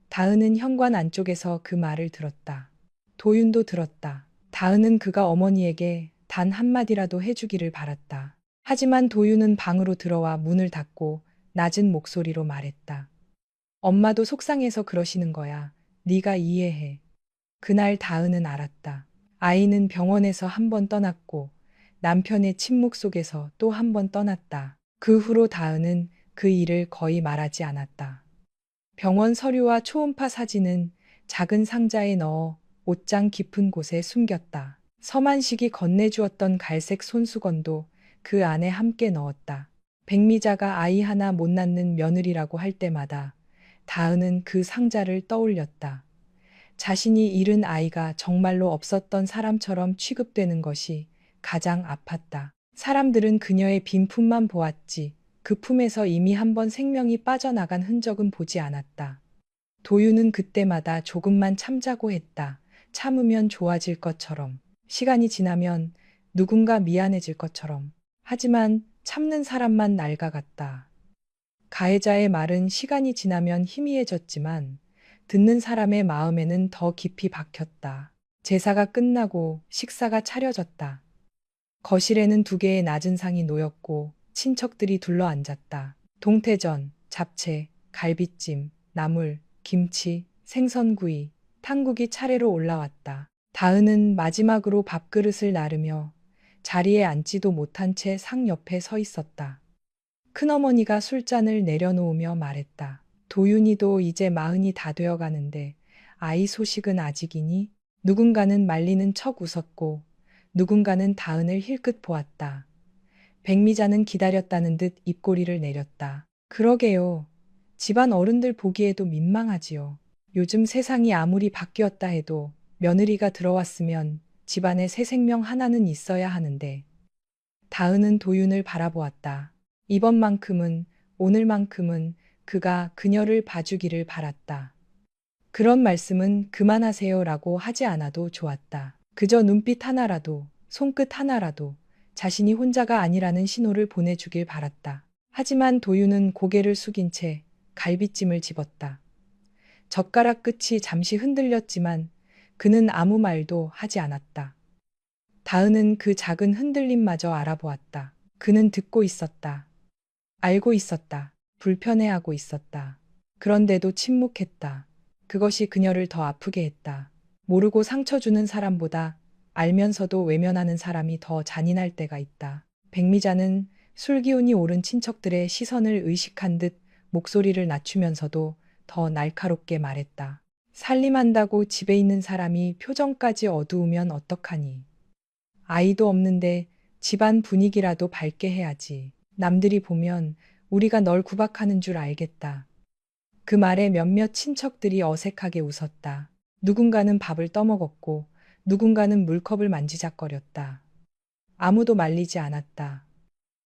다은은 현관 안쪽에서 그 말을 들었다. 도윤도 들었다. 다은은 그가 어머니에게 단 한마디라도 해주기를 바랐다. 하지만 도윤은 방으로 들어와 문을 닫고 낮은 목소리로 말했다. 엄마도 속상해서 그러시는 거야. 네가 이해해. 그날 다은은 알았다. 아이는 병원에서 한 번 떠났고 남편의 침묵 속에서 또 한 번 떠났다. 그 후로 다은은 그 일을 거의 말하지 않았다. 병원 서류와 초음파 사진은 작은 상자에 넣어 옷장 깊은 곳에 숨겼다. 서만식이 건네주었던 갈색 손수건도 그 안에 함께 넣었다. 백미자가 아이 하나 못 낳는 며느리라고 할 때마다 다은은 그 상자를 떠올렸다. 자신이 잃은 아이가 정말로 없었던 사람처럼 취급되는 것이 가장 아팠다. 사람들은 그녀의 빈 품만 보았지 그 품에서 이미 한 번 생명이 빠져나간 흔적은 보지 않았다. 도윤은 그때마다 조금만 참자고 했다. 참으면 좋아질 것처럼, 시간이 지나면 누군가 미안해질 것처럼. 하지만 참는 사람만 낡아갔다. 가해자의 말은 시간이 지나면 희미해졌지만 듣는 사람의 마음에는 더 깊이 박혔다. 제사가 끝나고 식사가 차려졌다. 거실에는 두 개의 낮은 상이 놓였고 친척들이 둘러앉았다. 동태전, 잡채, 갈비찜, 나물, 김치, 생선구이, 탕국이 차례로 올라왔다. 다은은 마지막으로 밥그릇을 나르며 자리에 앉지도 못한 채 상 옆에 서 있었다. 큰어머니가 술잔을 내려놓으며 말했다. 도윤이도 이제 40이 다 되어 가는데 아이 소식은 아직이니? 누군가는 말리는 척 웃었고 누군가는 다은을 힐끗 보았다. 백미자는 기다렸다는 듯 입꼬리를 내렸다. 그러게요. 집안 어른들 보기에도 민망하지요. 요즘 세상이 아무리 바뀌었다 해도 며느리가 들어왔으면 집안에 새 생명 하나는 있어야 하는데. 다은은 도윤을 바라보았다. 이번만큼은, 오늘만큼은 그가 그녀를 봐주기를 바랐다. 그런 말씀은 그만하세요라고 하지 않아도 좋았다. 그저 눈빛 하나라도, 손끝 하나라도 자신이 혼자가 아니라는 신호를 보내주길 바랐다. 하지만 도윤은 고개를 숙인 채 갈비찜을 집었다. 젓가락 끝이 잠시 흔들렸지만 그는 아무 말도 하지 않았다. 다은은 그 작은 흔들림마저 알아보았다. 그는 듣고 있었다. 알고 있었다. 불편해하고 있었다. 그런데도 침묵했다. 그것이 그녀를 더 아프게 했다. 모르고 상처 주는 사람보다 알면서도 외면하는 사람이 더 잔인할 때가 있다. 백미자는 술기운이 오른 친척들의 시선을 의식한 듯 목소리를 낮추면서도 더 날카롭게 말했다. 살림한다고 집에 있는 사람이 표정까지 어두우면 어떡하니. 아이도 없는데 집안 분위기라도 밝게 해야지. 남들이 보면 우리가 널 구박하는 줄 알겠다. 그 말에 몇몇 친척들이 어색하게 웃었다. 누군가는 밥을 떠먹었고 누군가는 물컵을 만지작거렸다. 아무도 말리지 않았다.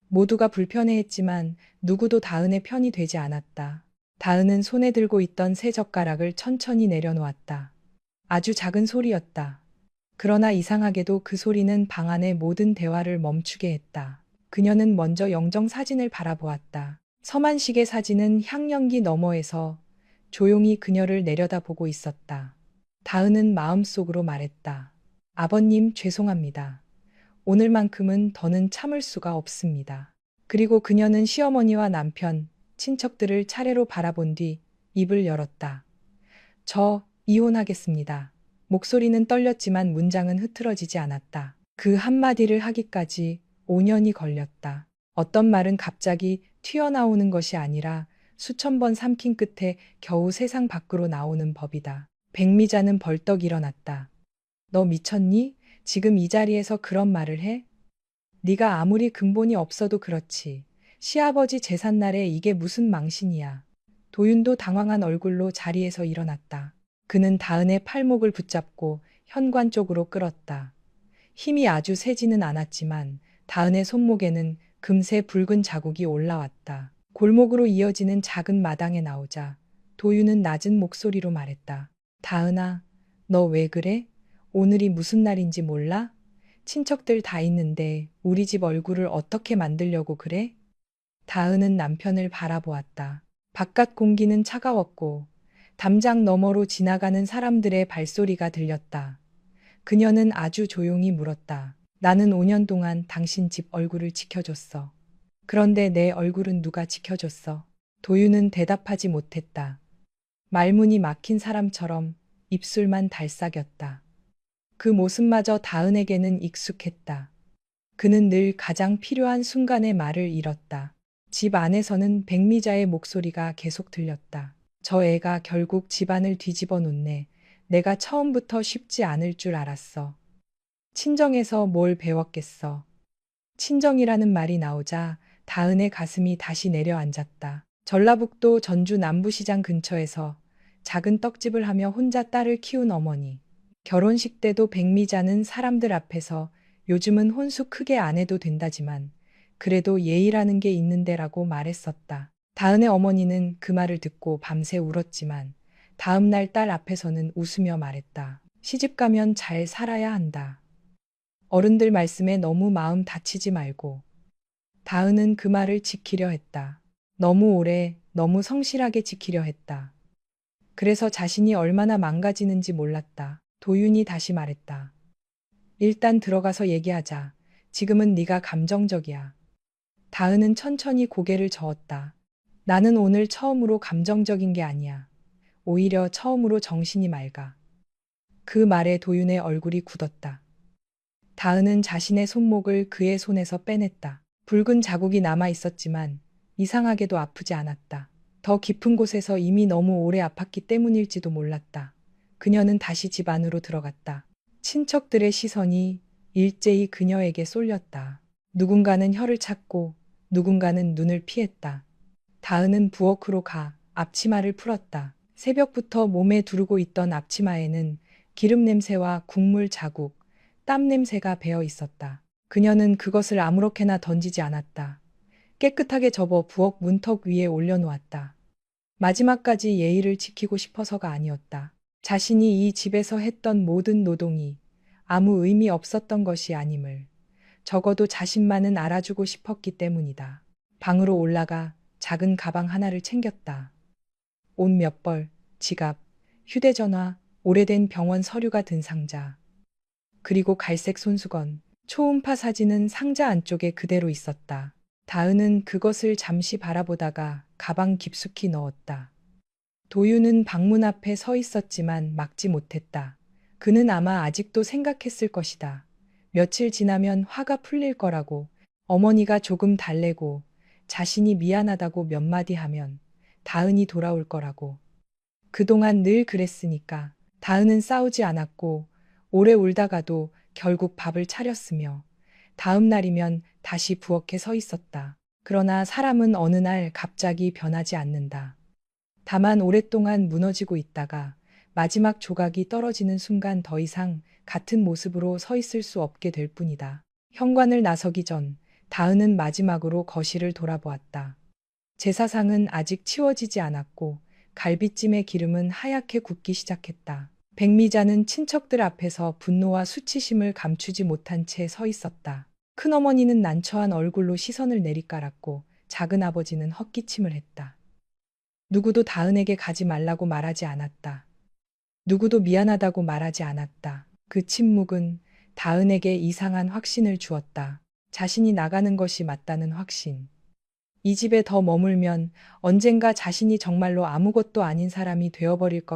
모두가 불편해했지만 누구도 다은의 편이 되지 않았다. 다은은 손에 들고 있던 새 젓가락을 천천히 내려놓았다. 아주 작은 소리였다. 그러나 이상하게도 그 소리는 방 안의 모든 대화를 멈추게 했다. 그녀는 먼저 영정 사진을 바라보았다. 서만식의 사진은 향연기 너머에서 조용히 그녀를 내려다보고 있었다. 다은은 마음속으로 말했다. 아버님 죄송합니다. 오늘만큼은 더는 참을 수가 없습니다. 그리고 그녀는 시어머니와 남편, 친척들을 차례로 바라본 뒤 입을 열었다. 저 이혼하겠습니다. 목소리는 떨렸지만 문장은 흐트러지지 않았다. 그 한마디를 하기까지 5년이 걸렸다. 어떤 말은 갑자기 튀어나오는 것이 아니라 수천 번 삼킨 끝에 겨우 세상 밖으로 나오는 법이다. 백미자는 벌떡 일어났다. 너 미쳤니? 지금 이 자리에서 그런 말을 해? 네가 아무리 근본이 없어도 그렇지. 시아버지 제삿날에 이게 무슨 망신이야. 도윤도 당황한 얼굴로 자리에서 일어났다. 그는 다은의 팔목을 붙잡고 현관 쪽으로 끌었다. 힘이 아주 세지는 않았지만 다은의 손목에는 금세 붉은 자국이 올라왔다. 골목으로 이어지는 작은 마당에 나오자 도윤은 낮은 목소리로 말했다. 다은아, 너 왜 그래? 오늘이 무슨 날인지 몰라? 친척들 다 있는데 우리 집 얼굴을 어떻게 만들려고 그래? 다은은 남편을 바라보았다. 바깥 공기는 차가웠고 담장 너머로 지나가는 사람들의 발소리가 들렸다. 그녀는 아주 조용히 물었다. 나는 5년 동안 당신 집 얼굴을 지켜줬어. 그런데 내 얼굴은 누가 지켜줬어? 도윤은 대답하지 못했다. 말문이 막힌 사람처럼 입술만 달싹였다. 그 모습마저 다은에게는 익숙했다. 그는 늘 가장 필요한 순간에 말을 잃었다. 집 안에서는 백미자의 목소리가 계속 들렸다. 저 애가 결국 집안을 뒤집어 놓네. 내가 처음부터 쉽지 않을 줄 알았어. 친정에서 뭘 배웠겠어. 친정이라는 말이 나오자 다은의 가슴이 다시 내려앉았다. 전라북도 전주 남부시장 근처에서 작은 떡집을 하며 혼자 딸을 키운 어머니. 결혼식 때도 백미자는 사람들 앞에서 요즘은 혼수 크게 안 해도 된다지만 그래도 예의라는 게 있는데라고 말했었다. 다은의 어머니는 그 말을 듣고 밤새 울었지만 다음 날 딸 앞에서는 웃으며 말했다. 시집 가면 잘 살아야 한다. 어른들 말씀에 너무 마음 다치지 말고. 다은은 그 말을 지키려 했다. 너무 오래, 너무 성실하게 지키려 했다. 그래서 자신이 얼마나 망가지는지 몰랐다. 도윤이 다시 말했다. 일단 들어가서 얘기하자. 지금은 네가 감정적이야. 다은은 천천히 고개를 저었다. 나는 오늘 처음으로 감정적인 게 아니야. 오히려 처음으로 정신이 맑아. 그 말에 도윤의 얼굴이 굳었다. 다은은 자신의 손목을 그의 손에서 빼냈다. 붉은 자국이 남아 있었지만 이상하게도 아프지 않았다. 더 깊은 곳에서 이미 너무 오래 아팠기 때문일지도 몰랐다. 그녀는 다시 집 안으로 들어갔다. 친척들의 시선이 일제히 그녀에게 쏠렸다. 누군가는 혀를 찾고 누군가는 눈을 피했다. 다은은 부엌으로 가 앞치마를 풀었다. 새벽부터 몸에 두르고 있던 앞치마에는 기름 냄새와 국물 자국, 땀 냄새가 배어 있었다. 그녀는 그것을 아무렇게나 던지지 않았다. 깨끗하게 접어 부엌 문턱 위에 올려놓았다. 마지막까지 예의를 지키고 싶어서가 아니었다. 자신이 이 집에서 했던 모든 노동이 아무 의미 없었던 것이 아님을 적어도 자신만은 알아주고 싶었기 때문이다. 방으로 올라가 작은 가방 하나를 챙겼다. 옷 몇 벌, 지갑, 휴대전화, 오래된 병원 서류가 든 상자. 그리고 갈색 손수건, 초음파 사진은 상자 안쪽에 그대로 있었다. 다은은 그것을 잠시 바라보다가 가방 깊숙이 넣었다. 도윤은 방문 앞에 서 있었지만 막지 못했다. 그는 아마 아직도 생각했을 것이다. 며칠 지나면 화가 풀릴 거라고, 어머니가 조금 달래고 자신이 미안하다고 몇 마디 하면 다은이 돌아올 거라고. 그동안 늘 그랬으니까. 다은은 싸우지 않았고 오래 울다가도 결국 밥을 차렸으며 다음 날이면 다시 부엌에 서 있었다. 그러나 사람은 어느 날 갑자기 변하지 않는다. 다만 오랫동안 무너지고 있다가 마지막 조각이 떨어지는 순간 더 이상 같은 모습으로 서 있을 수 없게 될 뿐이다. 현관을 나서기 전 다은은 마지막으로 거실을 돌아보았다. 제사상은 아직 치워지지 않았고 갈비찜의 기름은 하얗게 굽기 시작했다. 백미자는 친척들 앞에서 분노와 수치심을 감추지 못한 채 서 있었다. 큰어머니는 난처한 얼굴로 시선을 내리깔았고 작은아버지는 헛기침을 했다. 누구도 다은에게 가지 말라고 말하지 않았다. 누구도 미안하다고 말하지 않았다. 그 침묵은 다은에게 이상한 확신을 주었다. 자신이 나가는 것이 맞다는 확신. 이 집에 더 머물면 언젠가 자신이 정말로 아무것도 아닌 사람이 되어버릴 것